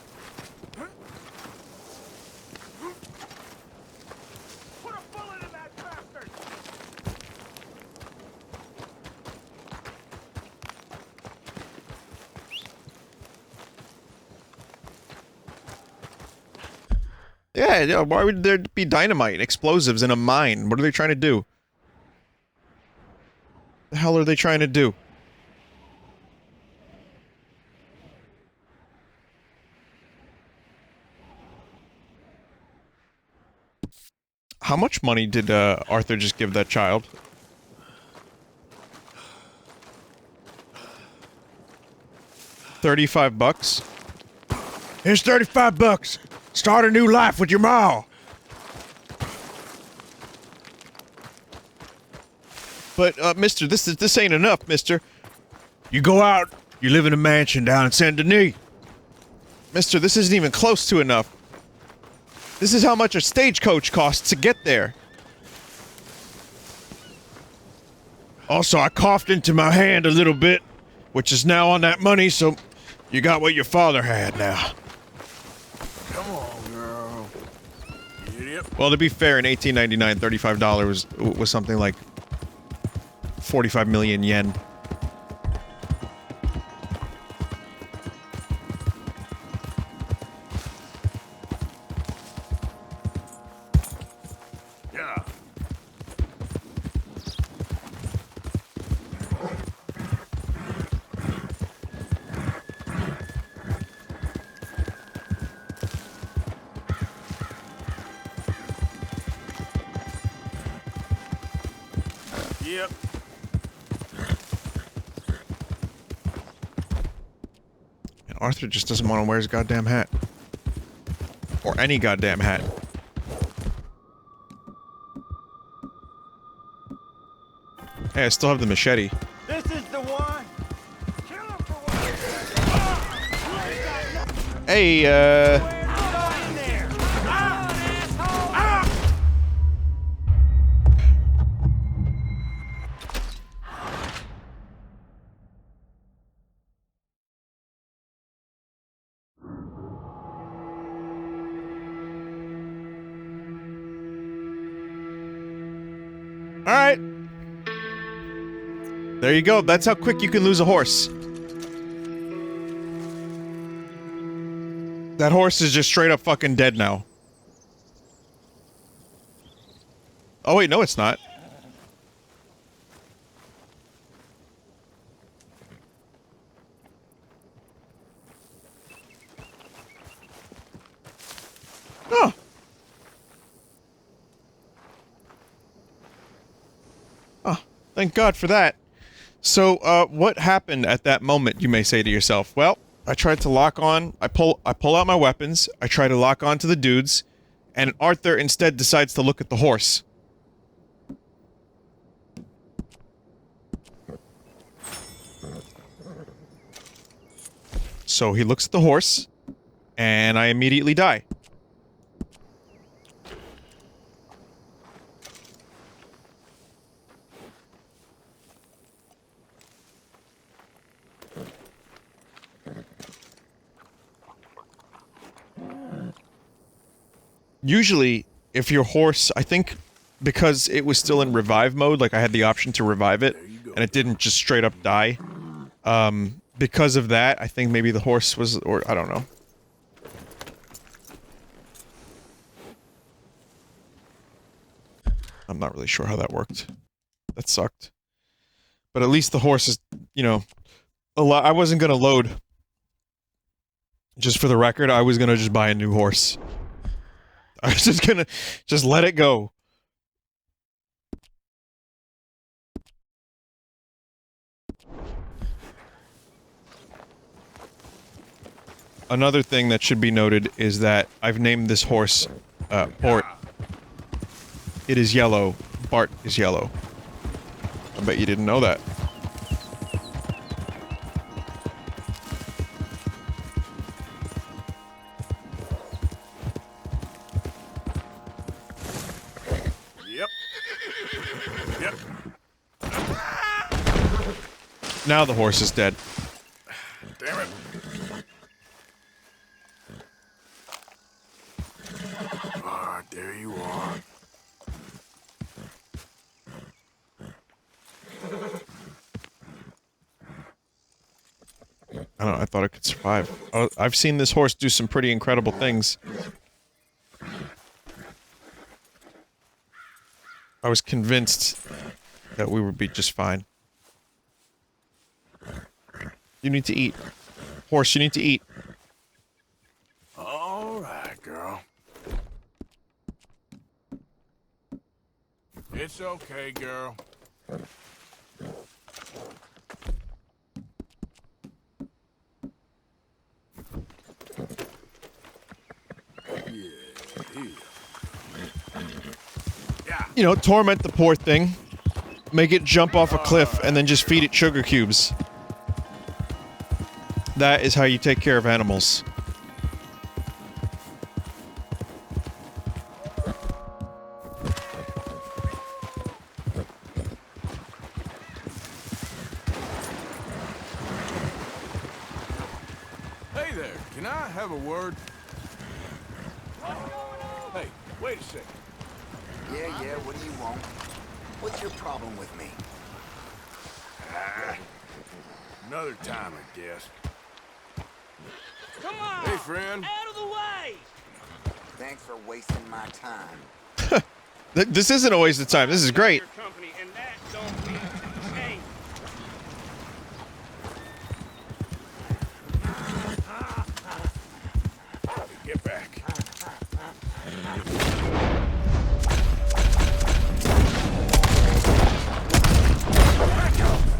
Speaker 1: Yeah, why would there be dynamite and explosives in a mine? What are they trying to do? The hell are they trying to do? How much money did Arthur just give that child? $35? Here's 35 bucks. Start a new life with your ma. But, mister, this ain't enough, mister. You go out, you live in a mansion down in Saint Denis. Mister, this isn't even close to enough. This is how much a stagecoach costs to get there. Also, I coughed into my hand a little bit, which is now on that money, so you got what your father had now.
Speaker 3: Come on, girl. Idiot.
Speaker 1: Well, to be fair, in 1899, $35 was something like 45 million yen.
Speaker 3: Yeah. Yep.
Speaker 1: And Arthur just doesn't want to wear his goddamn hat. Or any goddamn hat. Hey, I still have the machete.
Speaker 5: This is the one. Kill him for what?
Speaker 1: Hey, Alright. There you go. That's how quick you can lose a horse. That horse is just straight up fucking dead now. Oh wait, no it's not. Oh. Oh, thank God for that. So, what happened at that moment, you may say to yourself? Well, I tried to lock on, I pull out my weapons, I try to lock on to the dudes, and Arthur instead decides to look at the horse. So he looks at the horse, and I immediately die. Usually, if your horse, I think, because it was still in revive mode, like I had the option to revive it, and it didn't just straight up die, because of that, I think maybe the horse was, or I don't know. I'm not really sure how that worked. That sucked. But at least the horse is, you know, I wasn't gonna load. Just for the record, I was gonna just buy a new horse. I was just gonna, just let it go. Another thing that should be noted is that I've named this horse, Bart. It is yellow. Bart is yellow. I bet you didn't know that.
Speaker 3: Yep. Yep.
Speaker 1: Now the horse is dead.
Speaker 3: Damn it. Alright, there you are.
Speaker 1: I don't know, I thought I could survive. I've seen this horse do some pretty incredible things. I was convinced that we would be just fine. You need to eat. Horse, you need to eat.
Speaker 3: Alright, girl. It's okay, girl.
Speaker 1: You know, torment the poor thing. Make it jump off a cliff and then just feed it sugar cubes. That is how you take care of animals.
Speaker 3: Hey there, can I have a word? Hey, wait a second.
Speaker 11: Yeah, what do you want? What's your problem with me?
Speaker 3: Another time, I guess.
Speaker 5: Come on!
Speaker 3: Hey, friend.
Speaker 5: Out of the way!
Speaker 11: Thanks for wasting my time.
Speaker 1: This isn't a waste of time. This is great.
Speaker 5: Your company, and that don't mean to change.
Speaker 3: Get back.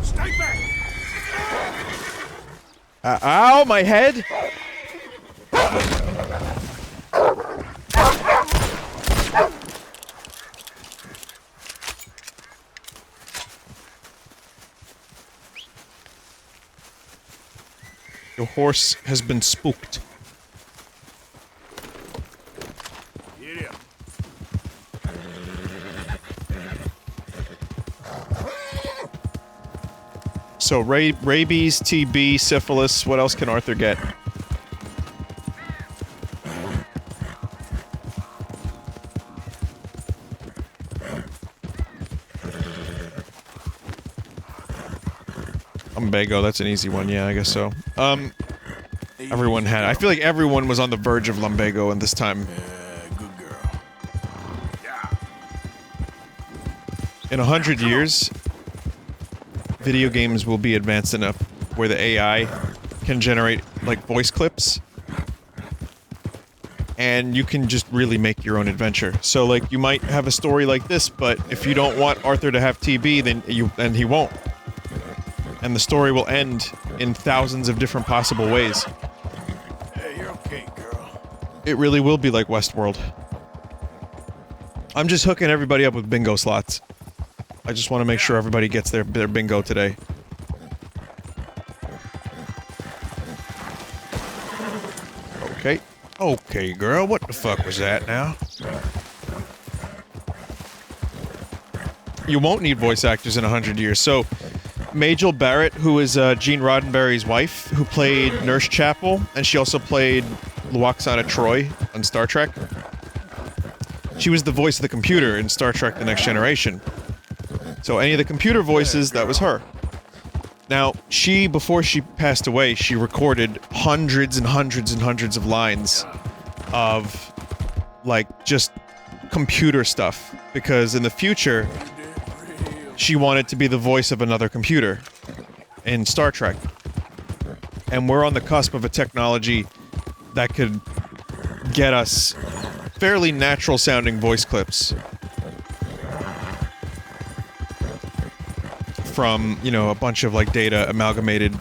Speaker 3: Stay back!
Speaker 1: Ow, my head! Your horse has been spooked.
Speaker 3: Get up.
Speaker 1: So, rabies, TB, syphilis, what else can Arthur get? Lumbago, that's an easy one, yeah, I guess so. Everyone had, I feel like everyone was on the verge of lumbago in this time.
Speaker 3: Good girl. Yeah.
Speaker 1: In 100 years, video games will be advanced enough where the AI can generate, like, voice clips. And you can just really make your own adventure. So, like, you might have a story like this, but if you don't want Arthur to have TB, then he won't. And the story will end in thousands of different possible ways.
Speaker 3: Hey, you're okay, girl.
Speaker 1: It really will be like Westworld. I'm just hooking everybody up with bingo slots. I just want to make sure everybody gets their bingo today. Okay. Okay, girl, what the fuck was that now? You won't need voice actors in 100 years, so... Majel Barrett, who is Gene Roddenberry's wife, who played Nurse Chapel, and she also played Lwaxana Troi on Star Trek. She was the voice of the computer in Star Trek The Next Generation. So any of the computer voices, that was her. Now, before she passed away, she recorded hundreds and hundreds and hundreds of lines of, like, just computer stuff. Because in the future... she wanted to be the voice of another computer in Star Trek. And we're on the cusp of a technology that could get us fairly natural-sounding voice clips from, you know, a bunch of, like, data amalgamated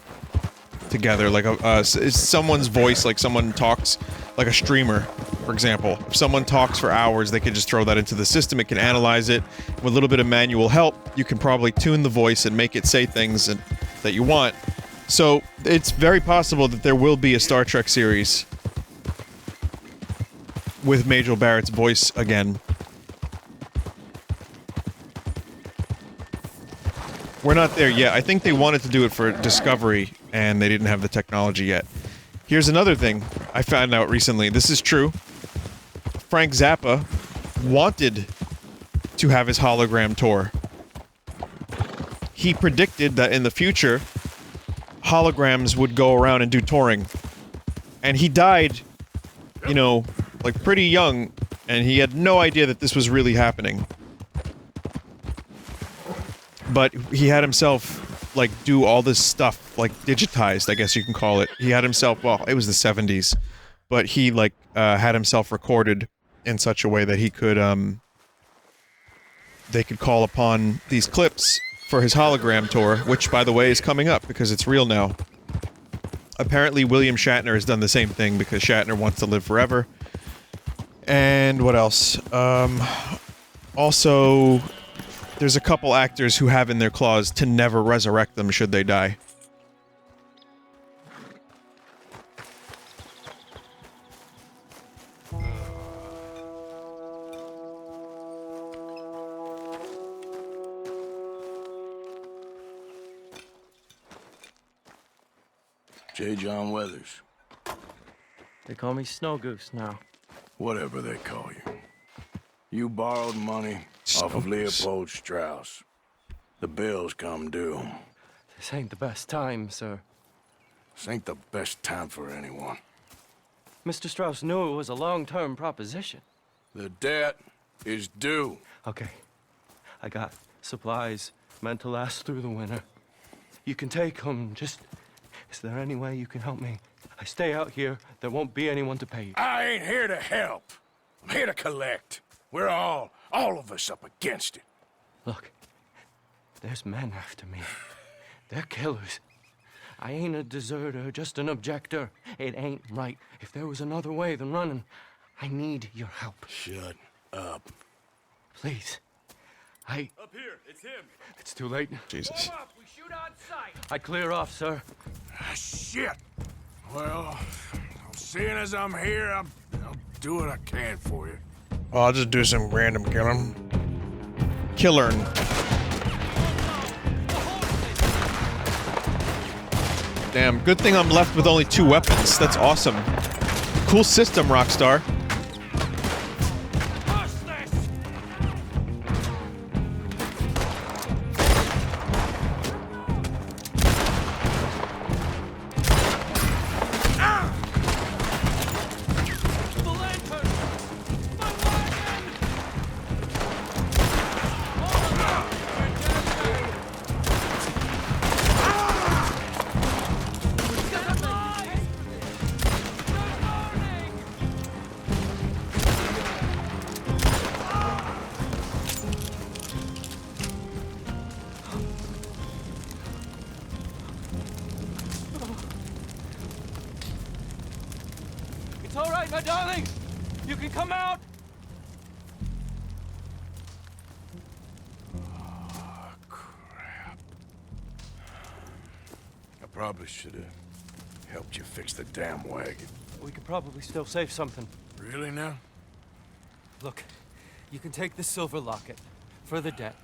Speaker 1: together. Like, someone's voice, like someone talks, like a streamer, for example. If someone talks for hours, they can just throw that into the system. It can analyze it. With a little bit of manual help, you can probably tune the voice and make it say things that you want. So, it's very possible that there will be a Star Trek series with Majel Barrett's voice again. We're not there yet. I think they wanted to do it for Discovery, and they didn't have the technology yet. Here's another thing I found out recently. This is true. Frank Zappa wanted to have his hologram tour. He predicted that in the future, holograms would go around and do touring. And he died, you know, like pretty young, and he had no idea that this was really happening. But he had himself, like, do all this stuff, like, digitized, I guess you can call it. He had himself, well, it was the 70s, but he, like, had himself recorded in such a way that he could, they could call upon these clips for his hologram tour, which, by the way, is coming up, because it's real now. Apparently, William Shatner has done the same thing, because Shatner wants to live forever. And what else? Also, there's a couple actors who have in their clause to never resurrect them should they die.
Speaker 3: J. John Weathers.
Speaker 15: They call me Snow Goose now.
Speaker 3: Whatever they call you. You borrowed money off of Leopold Strauss. The bills come due.
Speaker 15: This ain't the best time, sir.
Speaker 3: This ain't the best time for anyone.
Speaker 15: Mr. Strauss knew it was a long-term proposition.
Speaker 3: The debt is due.
Speaker 15: Okay. I got supplies meant to last through the winter. You can take them, just... Is there any way you can help me? I stay out here, there won't be anyone to pay you.
Speaker 3: I ain't here to help. I'm here to collect. We're all of us up against it.
Speaker 15: Look, there's men after me. They're killers. I ain't a deserter, just an objector. It ain't right. If there was another way than running, I need your help.
Speaker 3: Shut up.
Speaker 15: Please.
Speaker 5: Up here, it's him.
Speaker 15: It's too late.
Speaker 1: Jesus.
Speaker 5: Form up, we shoot on sight.
Speaker 15: I clear off, sir.
Speaker 3: Ah, shit. Well, seeing as I'm here, I'll do what I can for you.
Speaker 1: Oh, I'll just do some random killing. Killern. Damn, good thing I'm left with only 2 weapons. That's awesome. Cool system, Rockstar.
Speaker 15: It's all right, my darlings. You can come out.
Speaker 3: Oh, crap. I probably should have helped you fix the damn wagon.
Speaker 15: We could probably still save something.
Speaker 3: Really now?
Speaker 15: Look, you can take the silver locket for the debt.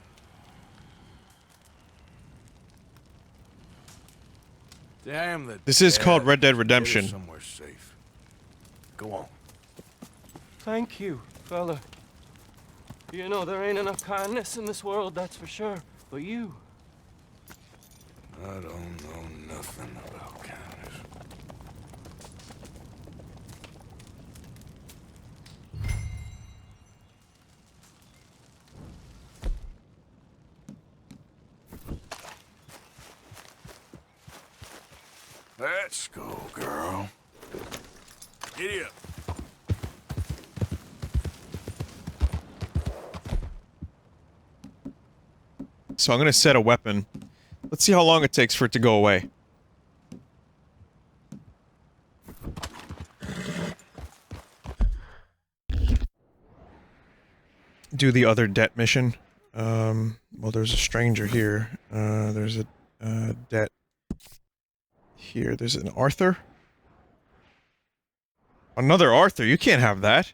Speaker 3: Damn the
Speaker 1: This is
Speaker 3: debt.
Speaker 1: called Red Dead
Speaker 3: Get
Speaker 1: Redemption.
Speaker 3: us somewhere safe. Go on.
Speaker 15: Thank you, fella. You know, there ain't enough kindness in this world, that's for sure. But you...
Speaker 3: I don't know nothing about kindness. Let's go, girl. Giddy up.
Speaker 1: So I'm gonna set a weapon. Let's see how long it takes for it to go away. Do the other debt mission. Well, there's a stranger here. There's a debt here. There's an Arthur. Another Arthur. You can't have that.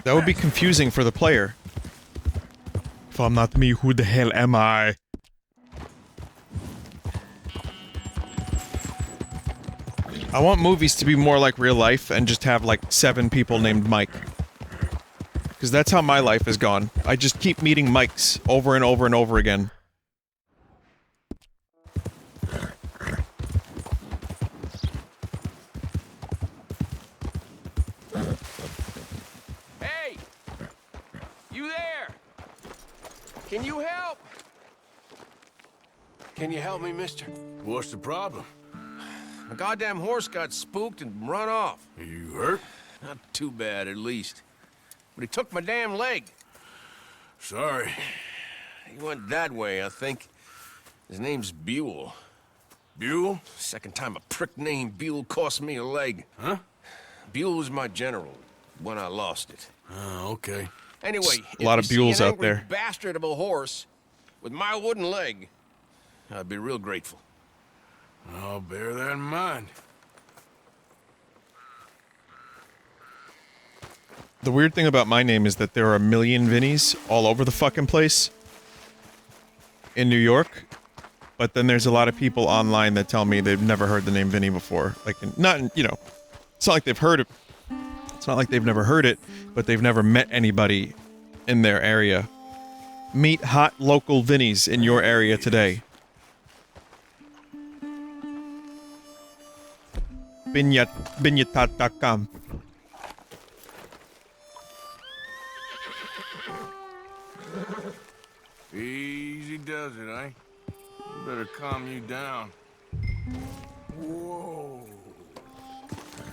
Speaker 1: That would be confusing for the player. If I'm not me, who the hell am I? I want movies to be more like real life and just have like 7 people named Mike. Because that's how my life has gone. I just keep meeting Mikes over and over and over again.
Speaker 9: Hey! You there? Can you help? Can you help me, mister?
Speaker 3: What's the problem?
Speaker 9: My goddamn horse got spooked and run off.
Speaker 3: Are you hurt?
Speaker 9: Not too bad, at least. But he took my damn leg.
Speaker 3: Sorry.
Speaker 9: He went that way, I think. His name's Buell.
Speaker 3: Buell?
Speaker 9: Second time a prick named Buell cost me a leg.
Speaker 3: Huh?
Speaker 9: Buell was my general when I lost it.
Speaker 3: Oh, okay.
Speaker 9: Anyway,
Speaker 1: a lot of Buells out there.
Speaker 9: Bastard of a horse with my wooden leg, I'd be real grateful.
Speaker 3: I'll bear that in mind.
Speaker 1: The weird thing about my name is that there are a million Vinnies all over the fucking place in New York, but then there's a lot of people online that tell me they've never heard the name Vinny before. Like, not, you know, it's not like they've heard it. It's not like they've never heard it, but they've never met anybody in their area. Meet hot local Vinnies in your area today. Binyat.com.
Speaker 3: Easy does it, eh? Better calm you down. Whoa.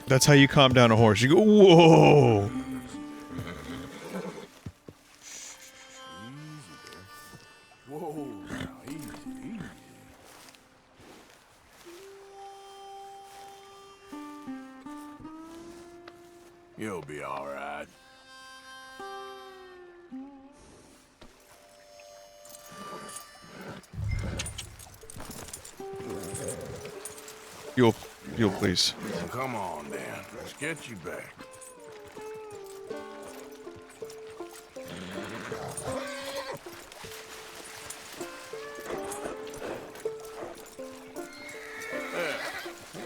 Speaker 1: That's how you calm down a horse. You go, whoa!
Speaker 3: Whoa. Easy, easy. You'll be all right.
Speaker 1: Fuel, please.
Speaker 3: Come on, Dan. Let's get you back. There.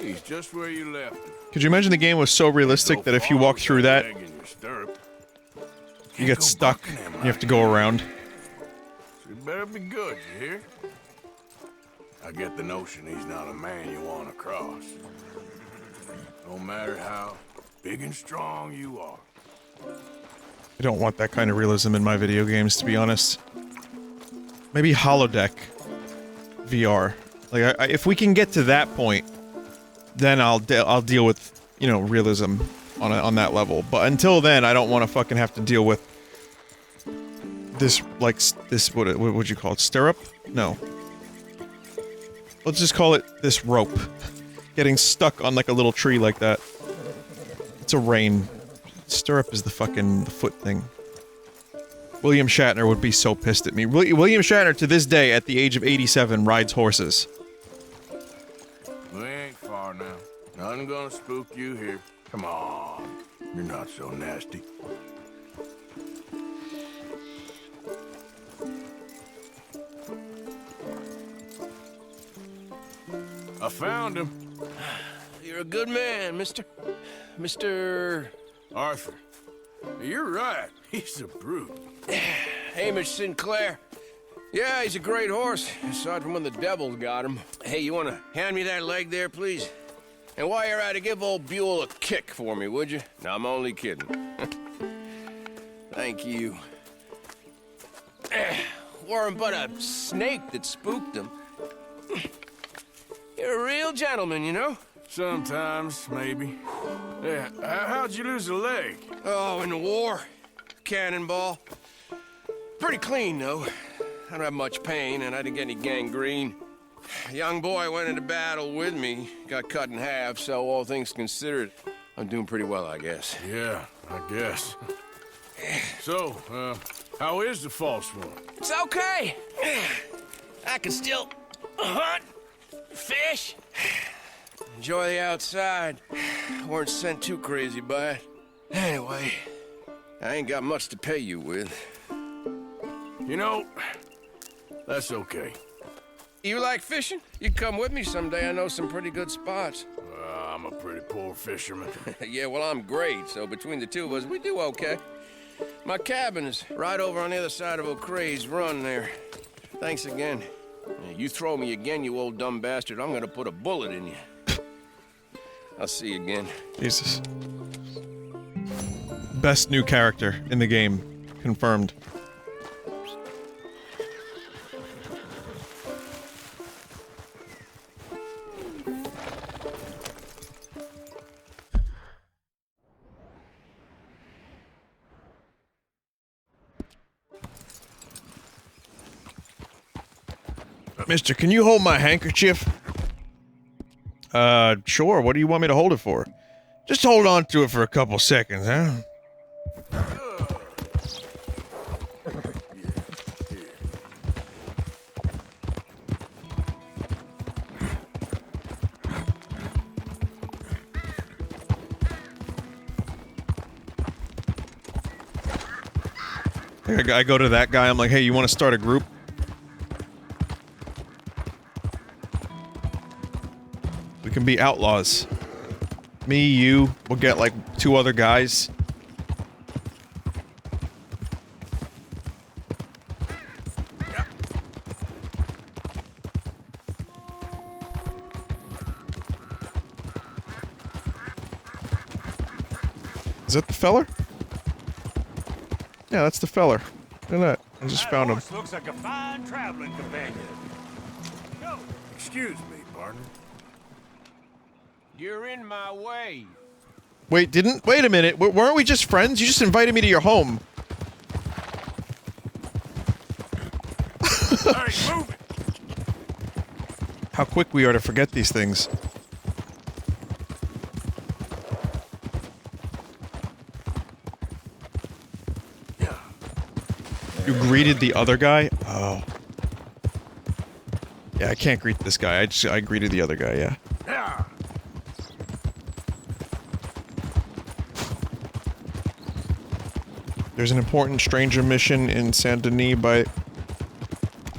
Speaker 3: He's just where you left him.
Speaker 1: Could you imagine the game was so realistic that if you walk through that, you get stuck, you have to go around?
Speaker 3: So you better be good, you hear? I get the notion he's not a man you want to cross. No matter how big and strong you are.
Speaker 1: I don't want that kind of realism in my video games, to be honest. Maybe holodeck VR. Like, if we can get to that point, then I'll deal with, you know, realism on that level. But until then, I don't want to fucking have to deal with this, like, this, what would you call it? Stirrup? No. Let's just call it this rope. Getting stuck on, like, a little tree like that. It's a rein. Stirrup is the fucking foot thing. William Shatner would be so pissed at me. William Shatner, to this day, at the age of 87, rides horses.
Speaker 3: We ain't far now. Nothing gonna spook you here. Come on. You're not so nasty. I found him.
Speaker 9: You're a good man, mister. Mr.
Speaker 3: Arthur. You're right. He's a brute.
Speaker 9: Hamish Sinclair. Yeah, he's a great horse, aside from when the devil got him. Hey, you want to hand me that leg there, please? And while you're at it, give old Buell a kick for me, would you? No, I'm only kidding. Thank you. Weren't but a snake that spooked him. You're a real gentleman, you know?
Speaker 3: Sometimes, maybe. Yeah, how'd you lose a leg?
Speaker 9: Oh, in the war. Cannonball. Pretty clean, though. I don't have much pain, and I didn't get any gangrene. A young boy went into battle with me, got cut in half, so all things considered, I'm doing pretty well, I guess.
Speaker 3: Yeah, I guess. So, how is the false one?
Speaker 9: It's okay. I can still hunt, fish, enjoy the outside. Weren't sent too crazy by it. Anyway, I ain't got much to pay you with.
Speaker 3: You know, that's okay.
Speaker 9: You like fishing? You come with me someday. I know some pretty good spots.
Speaker 3: I'm a pretty poor fisherman.
Speaker 9: Yeah, well, I'm great, so between the two of us, we do okay. My cabin is right over on the other side of O'Creagh's Run there. Thanks again. Yeah, you throw me again, you old dumb bastard, I'm gonna put a bullet in you. I'll see you again.
Speaker 1: Jesus. Best new character in the game. Confirmed. Mister, can you hold my handkerchief? Sure. What do you want me to hold it for? Just hold on to it for a couple seconds, huh? I go to that guy, I'm like, hey, you want to start a group? We can be outlaws. Me, you, we'll get like 2 other guys. Is that the feller? Yeah, that's the feller. Look at that. I just found him.
Speaker 3: Looks like a fine traveling companion. Go. Excuse me, partner.
Speaker 9: You're in my way.
Speaker 1: Wait a minute. Weren't we just friends? You just invited me to your home.
Speaker 3: All right, move it.
Speaker 1: How quick we are to forget these things. You greeted the other guy? Oh. Yeah, I can't greet this guy. I greeted the other guy, yeah.
Speaker 3: Yeah.
Speaker 1: There's an important stranger mission in Saint Denis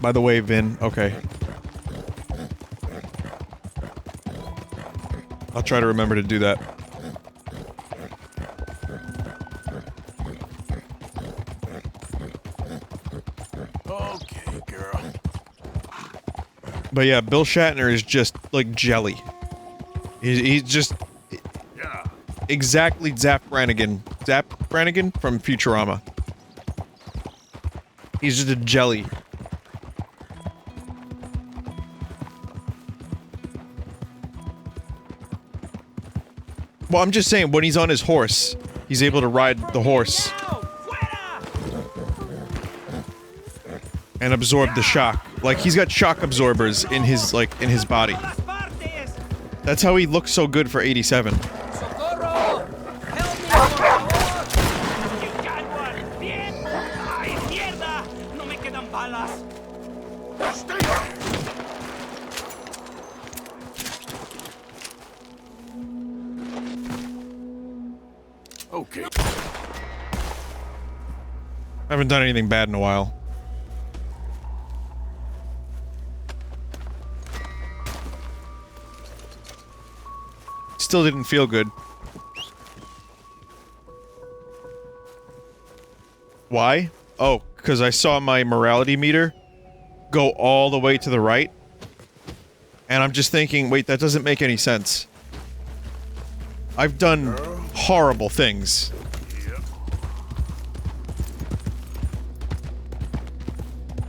Speaker 1: by the way, Vin. Okay. I'll try to remember to do that.
Speaker 3: Okay, girl.
Speaker 1: But yeah, Bill Shatner is just like jelly. He's just exactly Zap Brannigan from Futurama. He's just a jelly. Well, I'm just saying, when he's on his horse, he's able to ride the horse and absorb the shock. Like, he's got shock absorbers in his, in his body. That's how he looks so good for 87.
Speaker 3: Okay.
Speaker 1: I haven't done anything bad in a while. Still didn't feel good. Why? Oh, because I saw my morality meter go all the way to the right. And I'm just thinking, wait, that doesn't make any sense. I've done horrible things.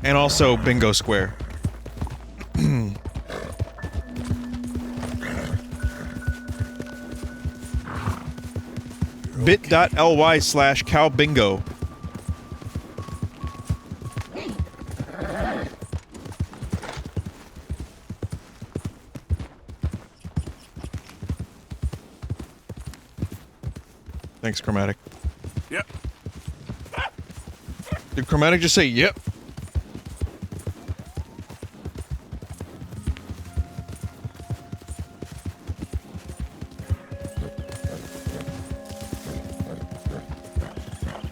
Speaker 1: And also bingo square. bit.ly/cowbingo. Thanks, Chromatic.
Speaker 3: Yep.
Speaker 1: Did Chromatic just say yep?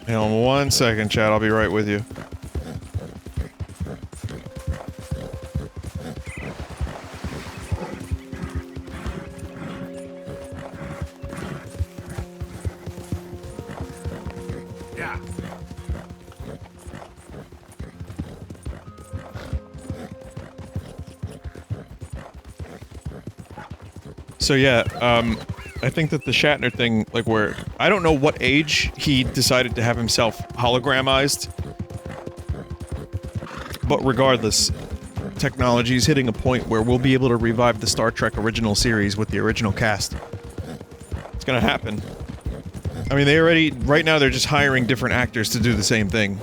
Speaker 1: Hang on 1 second, Chad. I'll be right with you.
Speaker 3: Yeah.
Speaker 1: So yeah, I think that the Shatner thing, like where, I don't know what age he decided to have himself hologramized, but regardless, technology is hitting a point where we'll be able to revive the Star Trek original series with the original cast. It's gonna happen. I mean, they already, right now they're just hiring different actors to do the same thing.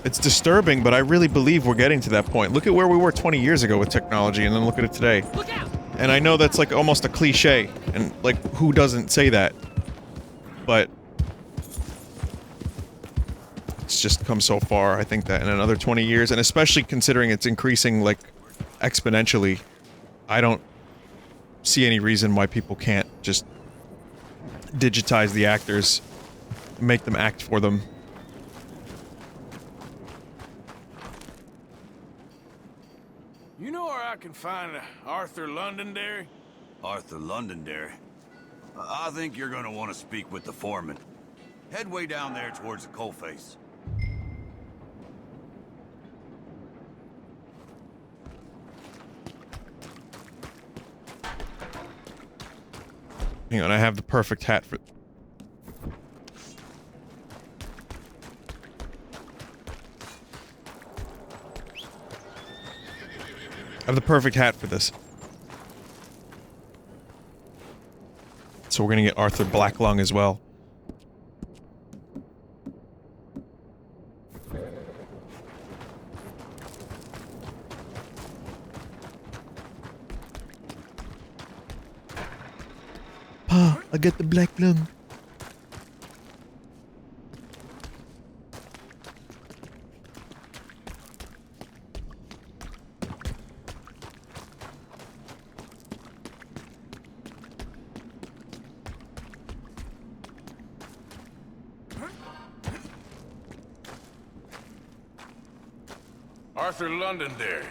Speaker 1: It's disturbing, but I really believe we're getting to that point. Look at where we were 20 years ago with technology, and then look at it today. And I know that's like almost a cliche, and like, who doesn't say that? But it's just come so far. I think that in another 20 years, and especially considering it's increasing like exponentially, I don't see any reason why people can't just digitize the actors, make them act for them.
Speaker 3: You know where I can find Arthur Londonderry?
Speaker 16: Arthur Londonderry? I think you're gonna want to speak with the foreman. Head way down there towards the coalface.
Speaker 1: Hang on, I have the perfect hat for... I have the perfect hat for this. So we're gonna get Arthur Blacklung as well. Pa, I got the black lung.
Speaker 3: Arthur Londonderry.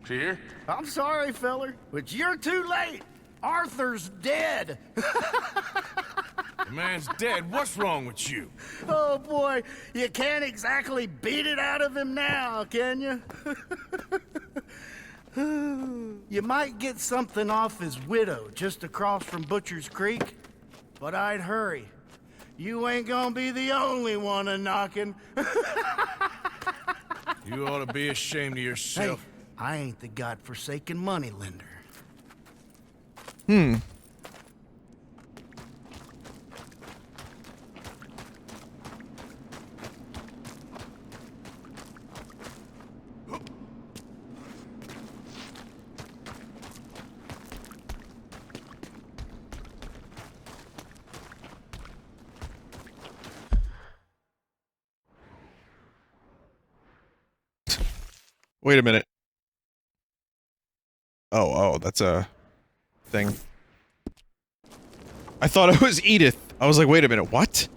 Speaker 3: She here?
Speaker 14: I'm sorry, feller, but you're too late. Arthur's dead.
Speaker 3: The man's dead. What's wrong with you?
Speaker 14: Oh boy, you can't exactly beat it out of him now, can you? You might get something off his widow just across from Butcher's Creek, but I'd hurry. You ain't gonna be the only one a-knocking.
Speaker 3: You ought to be ashamed of yourself.
Speaker 14: Hey, I ain't the godforsaken moneylender.
Speaker 1: Wait a minute. Oh, that's a thing. I thought it was Edith. I was like, wait a minute, what?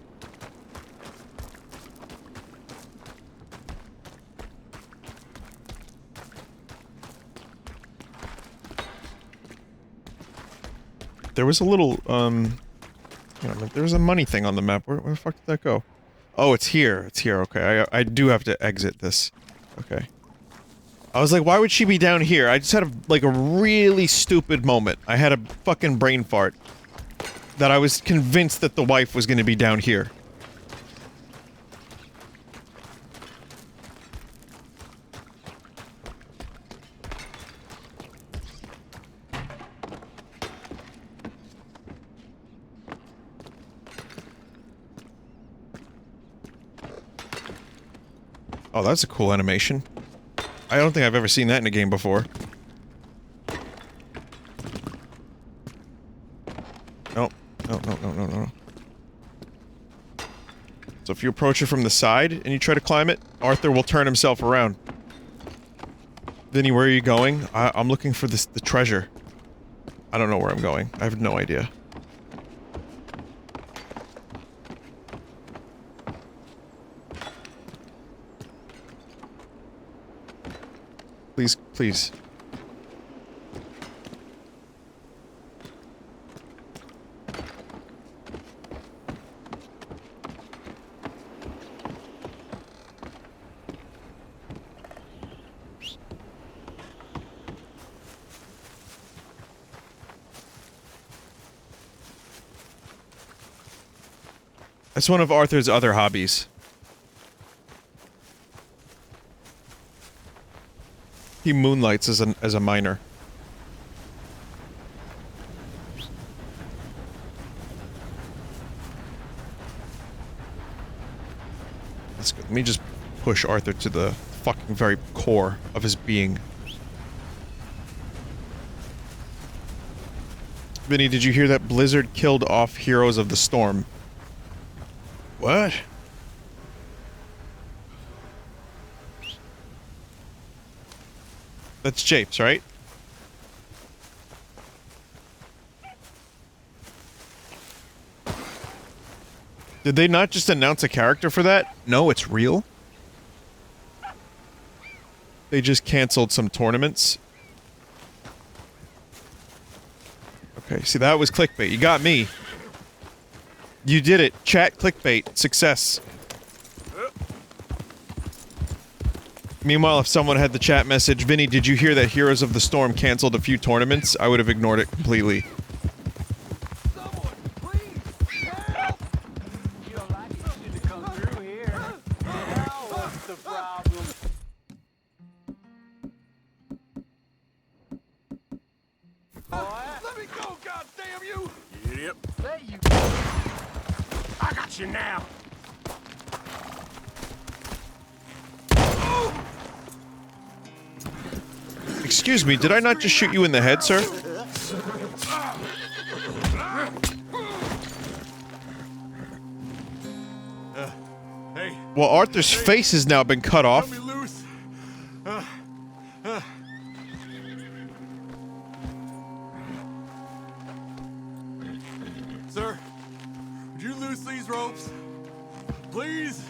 Speaker 1: There was a little, there was a money thing on the map. Where the fuck did that go? Oh, it's here. It's here, okay. I do have to exit this. Okay. I was like, why would she be down here? I just had a really stupid moment. I had a fucking brain fart. That I was convinced that the wife was gonna be down here. Oh, that's a cool animation. I don't think I've ever seen that in a game before. Nope. No. So if you approach it from the side and you try to climb it, Arthur will turn himself around. Vinny, where are you going? I'm looking for the treasure. I don't know where I'm going. I have no idea. Please, please. That's one of Arthur's other hobbies. He moonlights as a miner. Let me just push Arthur to the fucking very core of his being. Vinny, did you hear that Blizzard killed off Heroes of the Storm? What? That's Japes, right? Did they not just announce a character for that? No, it's real? They just canceled some tournaments. Okay, see, that was clickbait. You got me. You did it. Chat clickbait. Success. Meanwhile, if someone had the chat message, Vinny, did you hear that Heroes of the Storm canceled a few tournaments? I would have ignored it completely.
Speaker 3: Let me go, goddamn you! Idiot. There you I got you now.
Speaker 1: Excuse me, did I not just shoot you in the head, sir?
Speaker 3: Hey.
Speaker 1: Well, Arthur's face has now been cut off.
Speaker 3: Let me loose. Sir, would you loose these ropes? Please?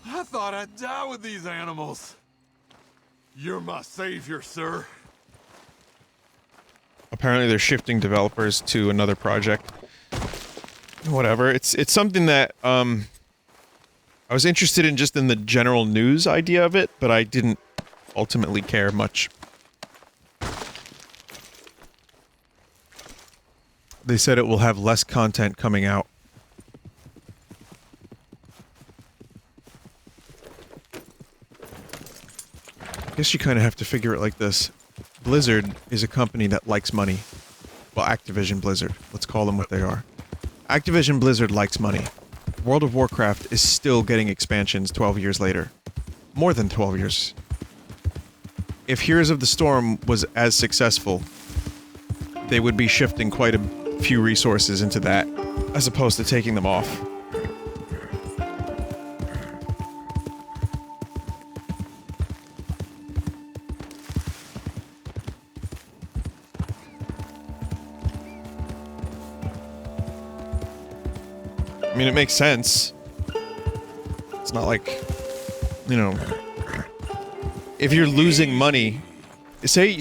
Speaker 3: I thought I'd die with these animals. You're my savior, sir.
Speaker 1: Apparently they're shifting developers to another project. Whatever. It's something that, I was interested in just in the general news idea of it, but I didn't ultimately care much. They said it will have less content coming out. I guess you kind of have to figure it like this. Blizzard is a company that likes money. Well, Activision Blizzard. Let's call them what they are. Activision Blizzard likes money. World of Warcraft is still getting expansions 12 years later. More than 12 years. If Heroes of the Storm was as successful, they would be shifting quite a few resources into that, as opposed to taking them off. I mean, it makes sense. It's not like, you know, if you're losing money, say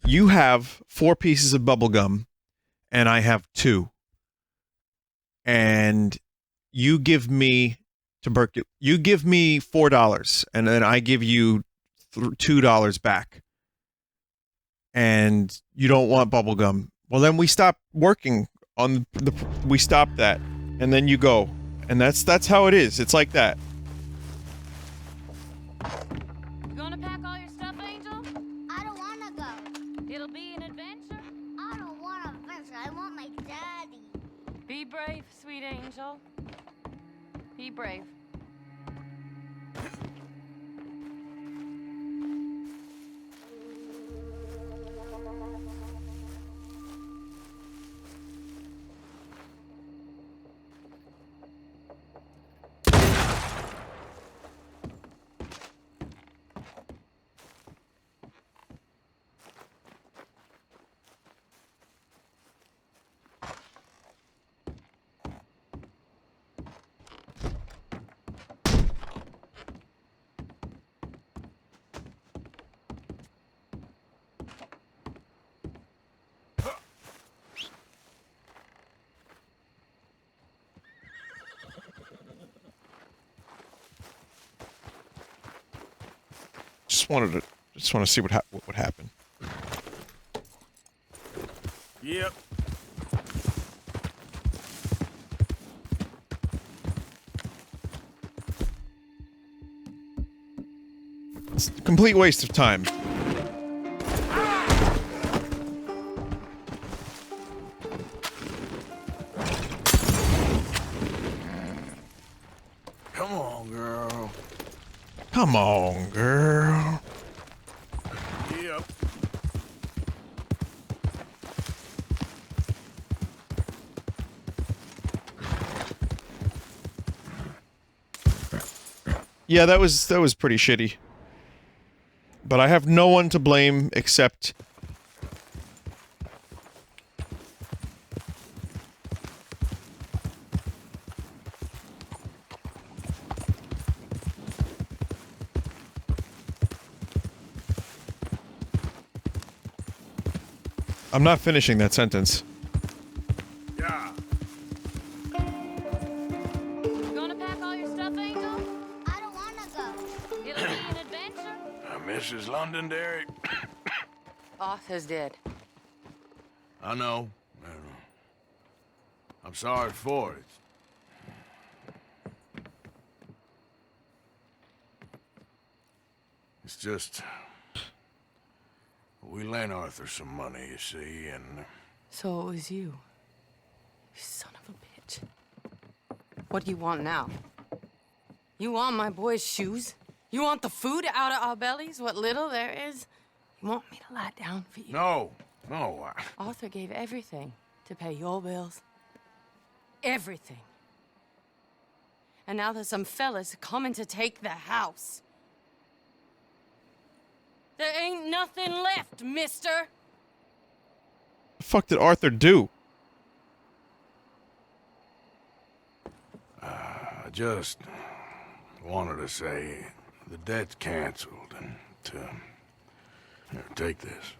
Speaker 1: you have 4 pieces of bubble gum and I have 2. And you give me you give me $4 and then I give you $2 back. And you don't want bubble gum. Well, then we stop working on we stop that, and then you go, and that's how it is. It's like that.
Speaker 8: You gonna pack all your stuff, Angel? I don't wanna go. It'll be an adventure. I don't want an adventure. I want my daddy. Be brave, sweet Angel. Be brave.
Speaker 1: Just want to see what would happen.
Speaker 3: Yep.
Speaker 1: It's a complete waste of time.
Speaker 3: Come on, girl.
Speaker 1: Come on, girl.
Speaker 3: Yep.
Speaker 1: Yeah, that was pretty shitty. But I have no one to blame except I'm not finishing that sentence.
Speaker 3: Yeah.
Speaker 8: You gonna pack all your stuff, Angel? I don't wanna go. It'll be an adventure.
Speaker 3: Mrs. Londonderry.
Speaker 17: Arthur's dead.
Speaker 3: I know. I'm sorry for it. It's just... We lent Arthur some money, you see, and...
Speaker 17: So it was you. You son of a bitch. What do you want now? You want my boy's shoes? You want the food out of our bellies? What little there is? You want me to lie down for you?
Speaker 3: No. No.
Speaker 17: Arthur gave everything to pay your bills. Everything. And now there's some fellas coming to take the house. There ain't nothing left, mister.
Speaker 1: The fuck did Arthur do?
Speaker 3: I just wanted to say the debt's canceled and to... Here, take this.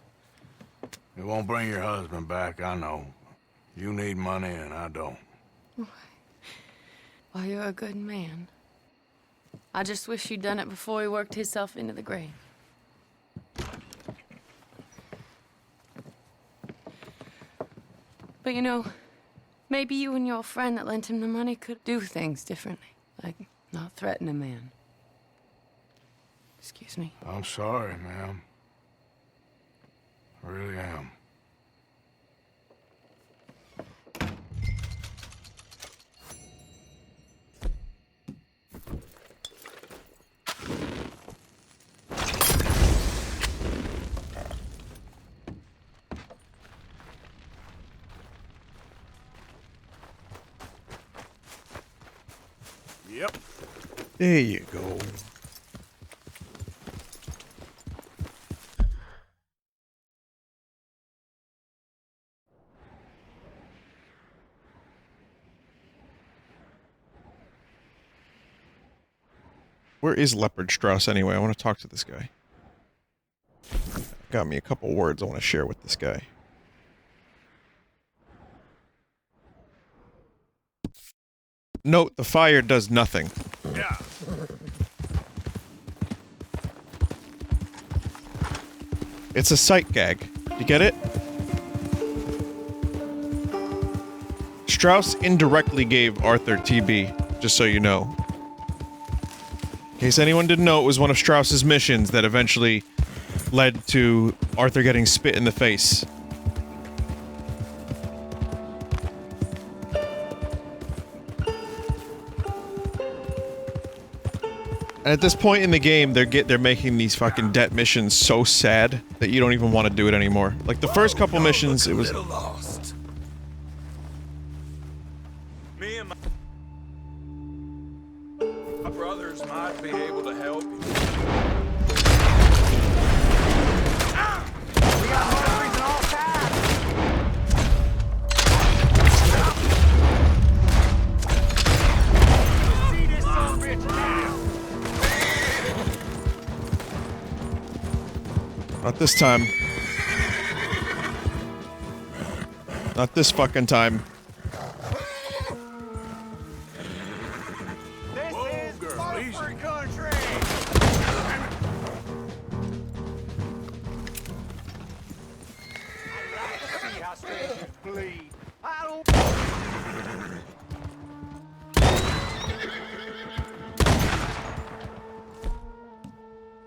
Speaker 3: It won't bring your husband back, I know. You need money and I don't.
Speaker 17: Well, you're a good man. I just wish you'd done it before he worked himself into the grave. But you know, maybe you and your friend that lent him the money could do things differently. Like, not threaten a man. Excuse me.
Speaker 3: I'm sorry, ma'am. I really am. Yep.
Speaker 1: There you go. Where is Leopard Strauss anyway? I want to talk to this guy. Got me a couple words I want to share with this guy. Note, the fire does nothing.
Speaker 3: Yeah.
Speaker 1: It's a sight gag. You get it? Strauss indirectly gave Arthur TB, just so you know. In case anyone didn't know, it was one of Strauss's missions that eventually led to Arthur getting spit in the face. And at this point in the game, they're making these fucking debt missions so sad that you don't even want to do it anymore. Like the first couple missions, it was...
Speaker 5: Lost. Me and my brothers might be able to help you. We got monsters in all sides. See this son rich now.
Speaker 1: Not this time. Not this fucking time.
Speaker 5: This is corporate country.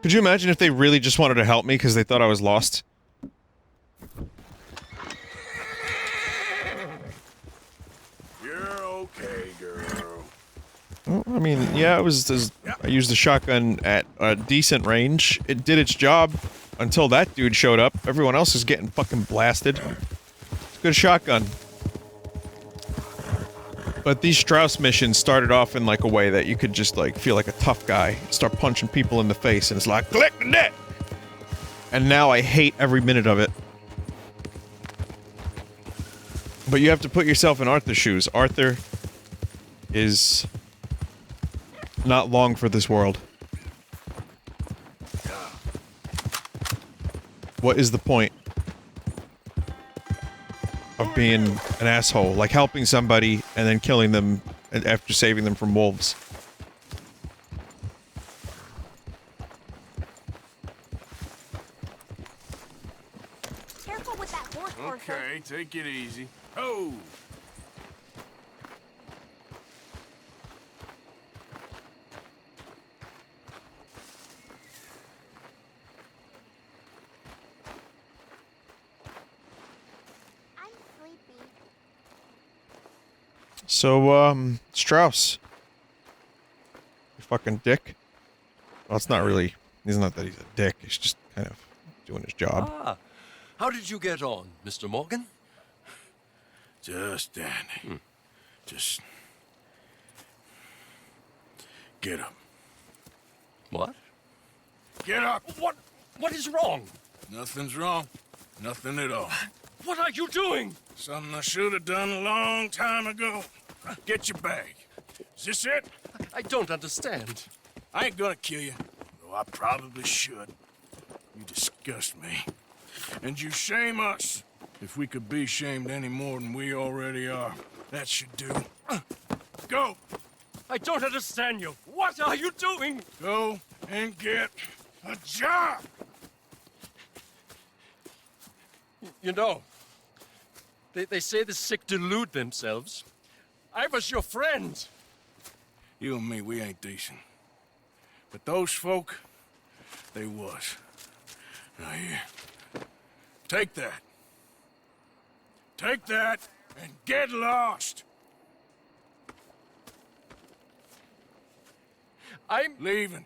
Speaker 1: Could you imagine if they really just wanted to help me because they thought I was lost?
Speaker 3: You're okay, girl.
Speaker 1: Well, I mean, yeah, I used the shotgun at a decent range. It did its job until that dude showed up. Everyone else is getting fucking blasted. It's a good shotgun. But these Strauss missions started off in like a way that you could just like feel like a tough guy, start punching people in the face, and it's like, click the net! And now I hate every minute of it. But you have to put yourself in Arthur's shoes. Arthur is not long for this world. What is the point of being an asshole? Like helping somebody and then killing them after saving them from wolves.
Speaker 8: Careful with that horse, Arthur.
Speaker 3: Okay, take it easy. Oh!
Speaker 1: So, Strauss. You fucking dick. Well, it's not really... He's not that he's a dick. He's just kind of doing his job.
Speaker 10: Ah, how did you get on, Mr. Morgan?
Speaker 3: Just dandy. Just... Get up.
Speaker 10: What?
Speaker 3: Get up!
Speaker 10: What is wrong?
Speaker 3: Nothing's wrong. Nothing at all.
Speaker 10: What are you doing?
Speaker 3: Something I should have done a long time ago. Get your bag. Is this it?
Speaker 10: I don't understand.
Speaker 3: I ain't gonna kill you, though I probably should. You disgust me. And you shame us. If we could be shamed any more than we already are, that should do. Go!
Speaker 10: I don't understand you. What are you doing?
Speaker 3: Go and get a job!
Speaker 10: You know, they say the sick delude themselves. I was your friend.
Speaker 3: You and me, we ain't decent. But those folk, they was. Now here, take that. Take that and get lost.
Speaker 10: I'm
Speaker 3: leaving.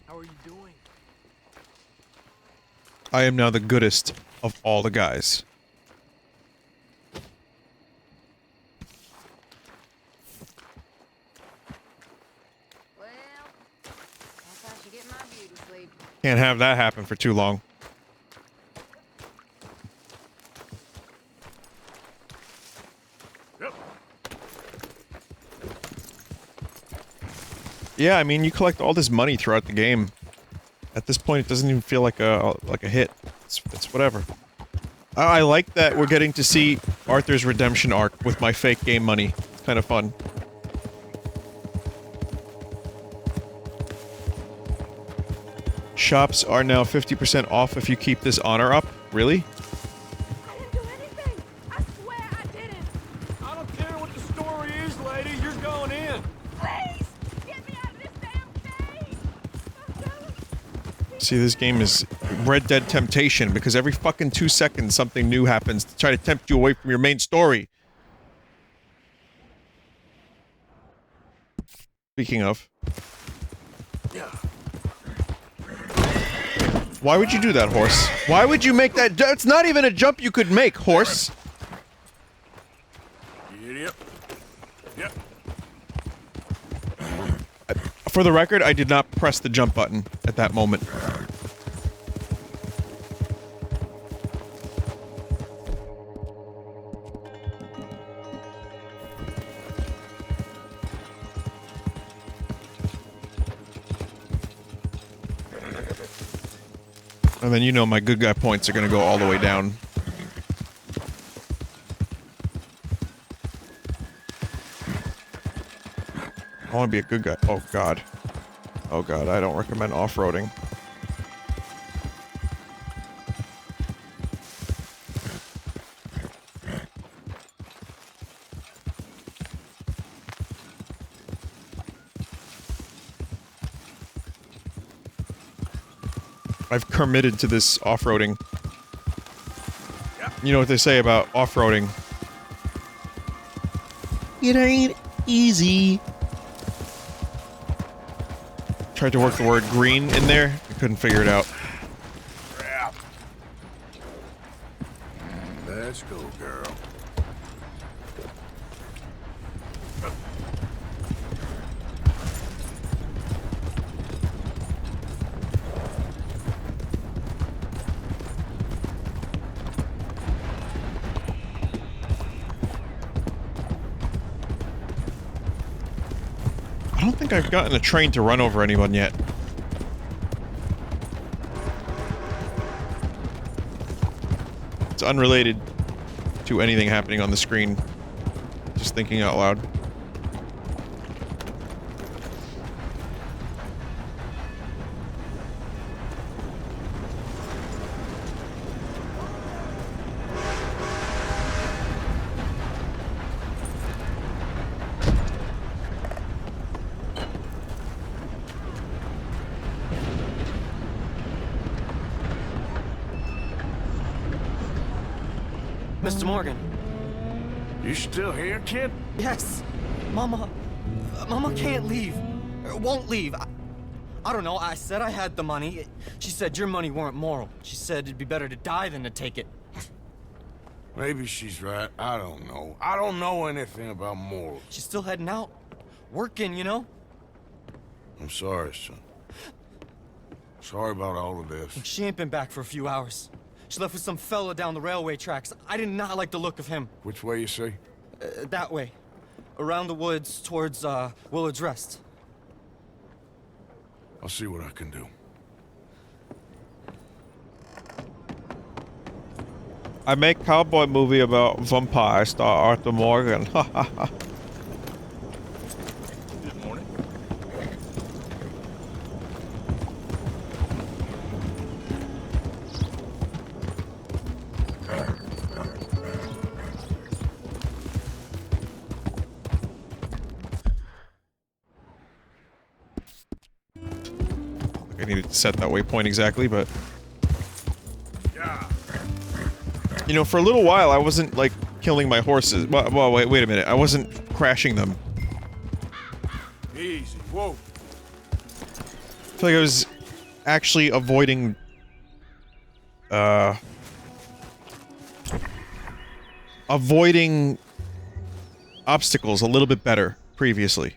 Speaker 10: How are you doing?
Speaker 1: I am now the goodest of all the guys.
Speaker 17: Well, that's how she get my beauty sleep.
Speaker 1: Can't have that happen for too long. Yeah, I mean, you collect all this money throughout the game. At this point, it doesn't even feel like a hit. It's whatever. I like that we're getting to see Arthur's redemption arc with my fake game money. It's kind of fun. Shops are now 50% off if you keep this honor up. Really?
Speaker 5: I don't care what the story is, lady. You're going in.
Speaker 8: Please! Get me out of this damn cave!
Speaker 1: See, this game is Red Dead Temptation because every fucking 2 seconds something new happens to try to tempt you away from your main story. Speaking of. Why would you do that, horse? Why would you make that? It's not even a jump you could make, horse.
Speaker 3: Yep. Yep.
Speaker 1: For the record, I did not press the jump button at that moment. And then you know my good guy points are gonna go all the way down. I wanna be a good guy. Oh god. Oh god, I don't recommend off-roading. I've committed to this off-roading. You know what they say about off-roading? It ain't easy. Tried to work the word green in there. I couldn't figure it out.
Speaker 3: Let's go, girl.
Speaker 1: I don't think I've gotten a train to run over anyone yet. It's unrelated to anything happening on the screen. Just thinking out loud.
Speaker 15: Mr. Morgan.
Speaker 3: You still here, kid?
Speaker 15: Yes. Mama can't leave. Won't leave. I don't know. I said I had the money. She said your money weren't moral. She said it'd be better to die than to take it.
Speaker 3: Maybe she's right. I don't know. I don't know anything about morals.
Speaker 15: She's still heading out. Working, you know?
Speaker 3: I'm sorry, son. Sorry about all of this.
Speaker 15: She ain't been back for a few hours. She left with some fella down the railway tracks. I did not like the look of him.
Speaker 3: Which way you say?
Speaker 15: That way. Around the woods towards, Willard's Rest.
Speaker 3: I'll see what I can do.
Speaker 1: I make cowboy movie about vampire star Arthur Morgan. Ha ha ha.
Speaker 3: Good morning.
Speaker 1: I needed to set that waypoint exactly, but... You know, for a little while, I wasn't, like, killing my horses. Well, wait a minute. I wasn't crashing them.
Speaker 3: Easy. Whoa.
Speaker 1: I feel like I was actually avoiding... avoiding obstacles a little bit better previously.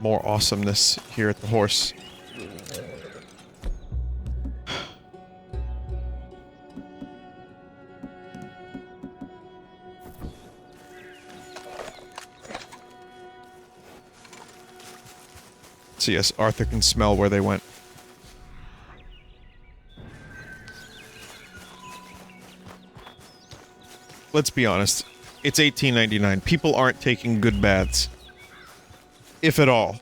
Speaker 1: More awesomeness here at the horse. So yes, Arthur can smell where they went. Let's be honest. It's 1899. People aren't taking good baths. If at all.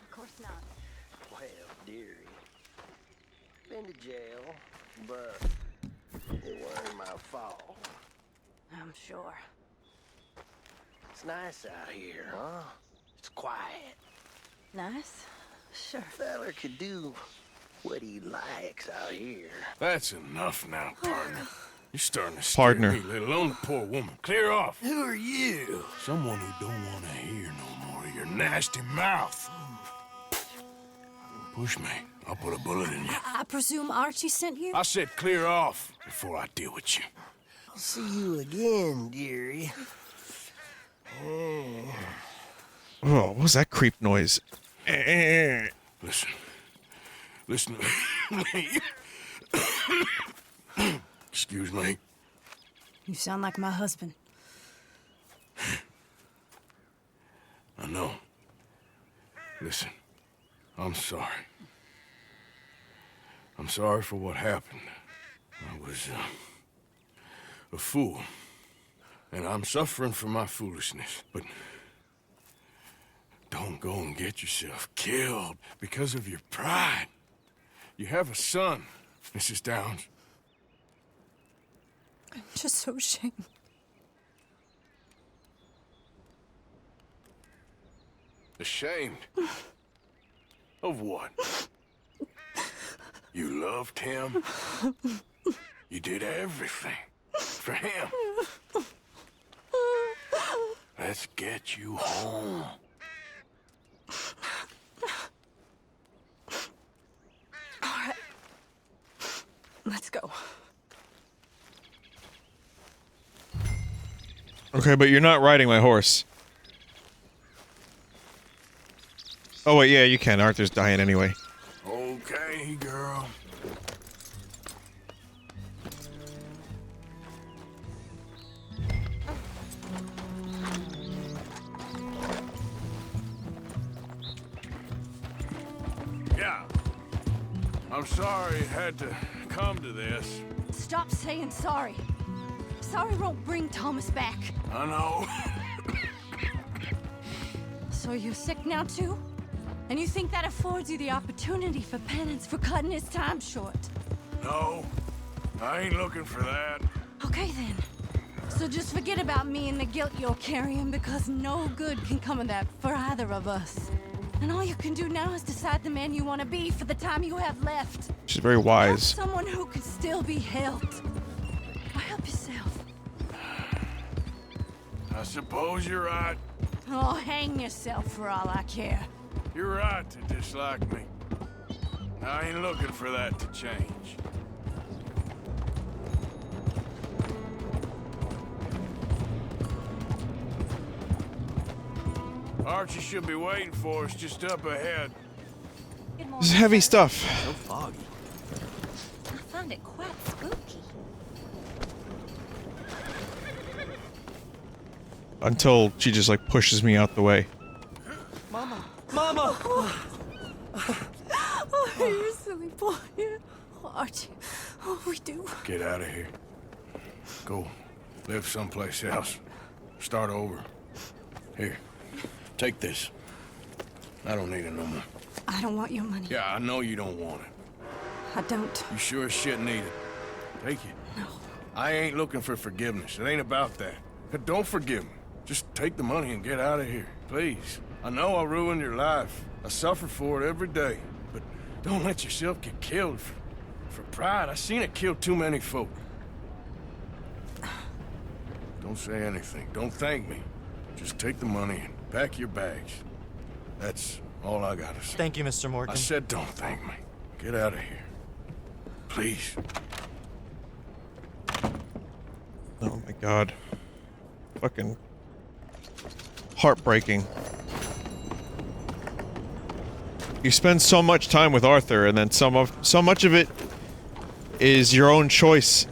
Speaker 18: Of course not. Well, dearie, been to jail, but it weren't my fault.
Speaker 7: I'm sure.
Speaker 18: It's nice out here, huh? It's quiet.
Speaker 7: Nice? Sure.
Speaker 18: Feller could do what he likes out here.
Speaker 3: That's enough now, partner. You're starting to
Speaker 1: Partner.
Speaker 3: scare me, let alone the poor woman. Clear off.
Speaker 18: Who are you?
Speaker 3: Someone who don't want to hear no more of your nasty mouth. Push me. I'll put a bullet in you.
Speaker 7: I presume Archie sent you?
Speaker 3: I said clear off before I deal with you.
Speaker 18: I'll see you again, dearie.
Speaker 1: Oh, what was that creep noise?
Speaker 3: Listen, Listen to me. Excuse me.
Speaker 7: You sound like my husband.
Speaker 3: I know. Listen, I'm sorry. I'm sorry for what happened. I was, a fool. And I'm suffering for my foolishness, but don't go and get yourself killed because of your pride. You have a son, Mrs. Downs.
Speaker 7: I'm just so ashamed.
Speaker 3: Ashamed? Of what? You loved him? You did everything for him. Let's get you home.
Speaker 7: All right. Let's go.
Speaker 1: Okay, but you're not riding my horse. Oh wait, yeah, you can. Arthur's dying anyway.
Speaker 3: Okay, girl. Yeah. I'm sorry it had to come to this.
Speaker 7: Stop saying sorry. Sorry won't bring Thomas back.
Speaker 3: I know.
Speaker 7: So you're sick now too? And you think that affords you the opportunity for penance for cutting his time short?
Speaker 3: No, I ain't looking for that.
Speaker 7: Okay then. So just forget about me and the guilt you're carrying, because no good can come of that for either of us. And all you can do now is decide the man you want to be for the time you have left.
Speaker 1: She's very wise.
Speaker 7: Someone who can still be helped. Or help yourself.
Speaker 3: I suppose you're right.
Speaker 7: Oh, hang yourself for all I care.
Speaker 3: You're right to dislike me. I ain't looking for that to change. Archie should be waiting for us just up ahead.
Speaker 1: This is heavy stuff.
Speaker 18: So foggy.
Speaker 8: I find it quite spooky.
Speaker 1: Until she just like pushes me out the way.
Speaker 18: Mama! Mama!
Speaker 7: Oh, you silly boy. Oh, Archie. Oh, we do.
Speaker 3: Get out of here. Go live someplace else. Start over. Here, take this. I don't need it no more.
Speaker 7: I don't want your money.
Speaker 3: Yeah, I know you don't want it.
Speaker 7: I don't.
Speaker 3: You sure as shit need it. Take it.
Speaker 7: No.
Speaker 3: I ain't looking for forgiveness. It ain't about that. But don't forgive me. Just take the money and get out of here, please. I know I ruined your life. I suffer for it every day. But don't let yourself get killed for pride. I seen it kill too many folk. Don't say anything. Don't thank me. Just take the money and pack your bags. That's all I gotta say.
Speaker 18: Thank you, Mr. Morgan.
Speaker 3: I said don't thank me. Get out of here. Please.
Speaker 1: Oh my god. Fucking heartbreaking. You spend so much time with Arthur, and then so much of it is your own choice.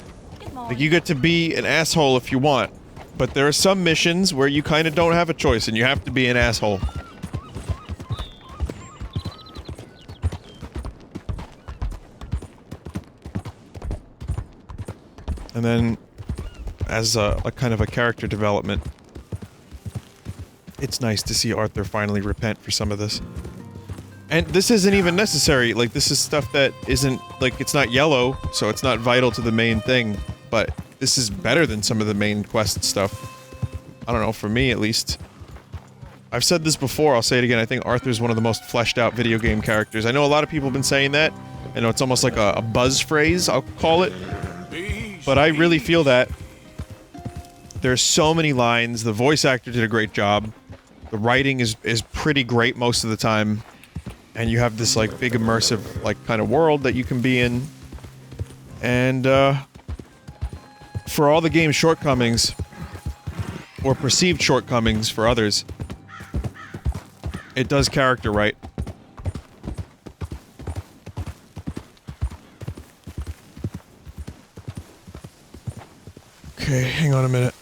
Speaker 1: Like, you get to be an asshole if you want, but there are some missions where you kind of don't have a choice, and you have to be an asshole. And then, as a kind of a character development, it's nice to see Arthur finally repent for some of this. And this isn't even necessary. Like, this is stuff that isn't, like, it's not yellow, so it's not vital to the main thing, but this is better than some of the main quest stuff. I don't know, for me at least. I've said this before, I'll say it again, I think Arthur's one of the most fleshed out video game characters. I know a lot of people have been saying that. I know it's almost like a buzz phrase, I'll call it. But I really feel that. There's so many lines, the voice actor did a great job. The writing is pretty great most of the time. And you have this, like, big immersive, like, kind of world that you can be in. And, for all the game's shortcomings, or perceived shortcomings for others, it does character right. Okay, hang on a minute.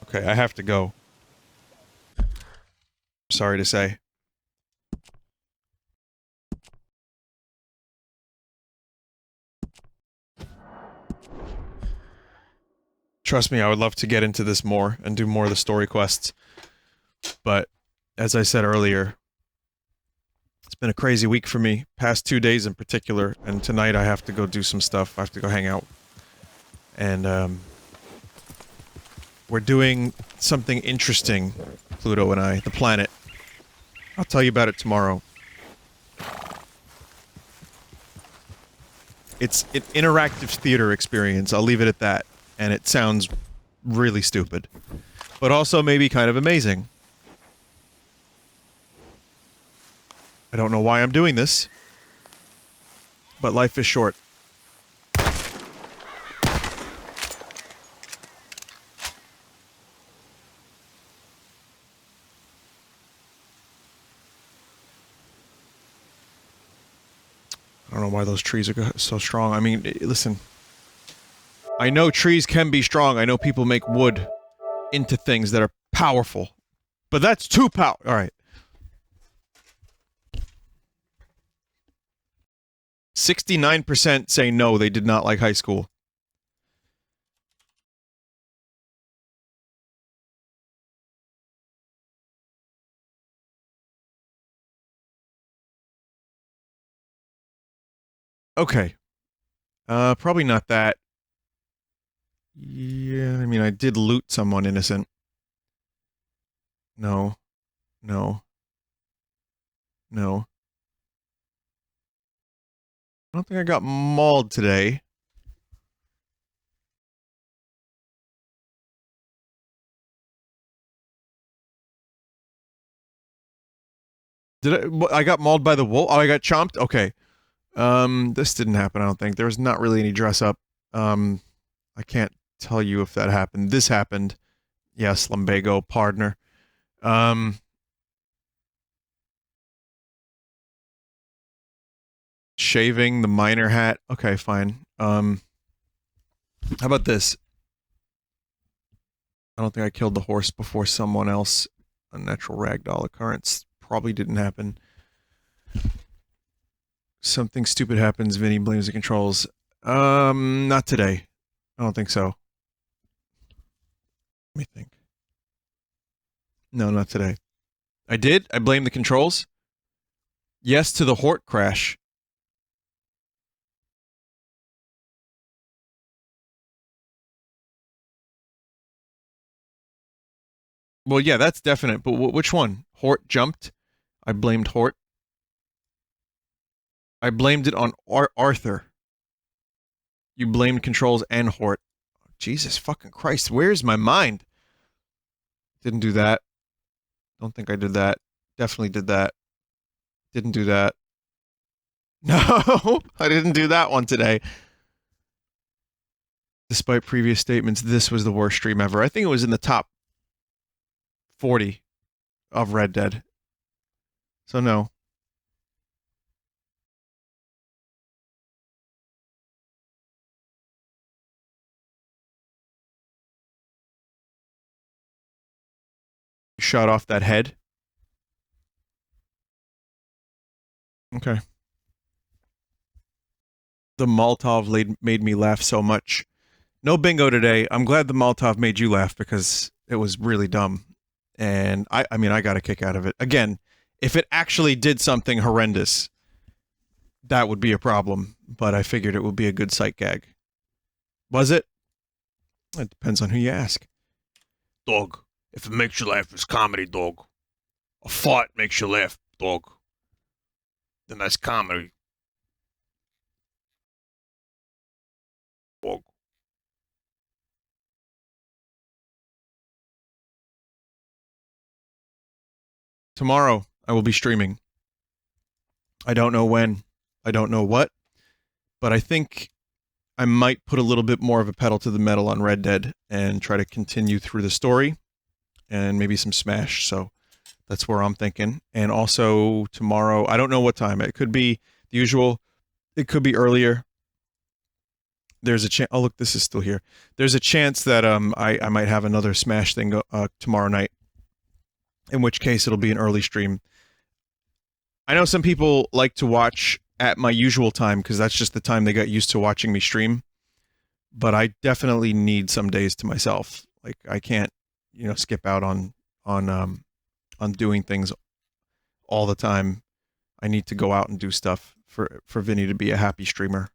Speaker 1: Okay, I have to go. Sorry to say. Trust me, I would love to get into this more and do more of the story quests. But, as I said earlier, it's been a crazy week for me. Past 2 days in particular, and tonight I have to go do some stuff. I have to go hang out. And, we're doing something interesting, Pluto and I, the planet. I'll tell you about it tomorrow. It's an interactive theater experience, I'll leave it at that. And it sounds really stupid. But also maybe kind of amazing. I don't know why I'm doing this. But life is short. I don't know why those trees are so strong. I mean, listen. I know trees can be strong. I know people make wood into things that are powerful. But that's too powerful. Alright. 69% say no, they did not like high school. Okay. Probably not that. Yeah, I mean, I did loot someone innocent. No. No. No. I don't think I got mauled today. Did I got mauled by the wolf? Oh, I got chomped? Okay. This didn't happen, I don't think. There was not really any dress up. I can't tell you if that happened. This happened. Yes, lumbago, partner. Shaving the miner hat. Okay, fine. How about this? I don't think I killed the horse before someone else. Unnatural ragdoll occurrence. Probably didn't happen. Something stupid happens, Vinny blames the controls. Not today. I don't think so. Let me think. No, not today. I did? I blame the controls? Yes to the Hort crash. Well, yeah, that's definite, but which one? Hort jumped? I blamed Hort. I blamed it on Arthur. You blamed controls and Hort. Jesus fucking Christ, where's my mind? Didn't do that. Don't think I did that. Definitely did that. Didn't do that. No, I didn't do that one today. Despite previous statements, this was the worst stream ever. I think it was in the top 40 of Red Dead. So no. Shot off that head. Okay. The Molotov made me laugh so much. No bingo today. I'm glad the Molotov made you laugh because it was really dumb. And I mean, I got a kick out of it. Again, if it actually did something horrendous, that would be a problem. But I figured it would be a good sight gag. Was it? It depends on who you ask.
Speaker 3: Dog, if it makes you laugh, it's comedy, dog. A fart makes you laugh, dog. Then that's comedy. Dog.
Speaker 1: Tomorrow, I will be streaming. I don't know when. I don't know what. But I think I might put a little bit more of a pedal to the metal on Red Dead and try to continue through the story. and maybe some Smash. So that's where I'm thinking. And also tomorrow, I don't know what time. It could be the usual. It could be earlier. There's a chance. Oh, look, this is still here. There's a chance that I might have another Smash thing tomorrow night. In which case, it'll be an early stream. I know some people like to watch at my usual time because that's just the time they got used to watching me stream. But I definitely need some days to myself. Like I can't, skip out on doing things all the time. I need to go out and do stuff for Vinny to be a happy streamer.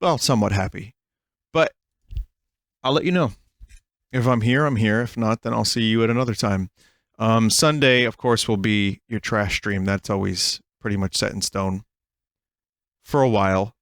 Speaker 1: Well, somewhat happy. But I'll let you know. If I'm here, I'm here. If not, then I'll see you at another time. Sunday, of course, will be your trash stream. That's always pretty much set in stone for a while.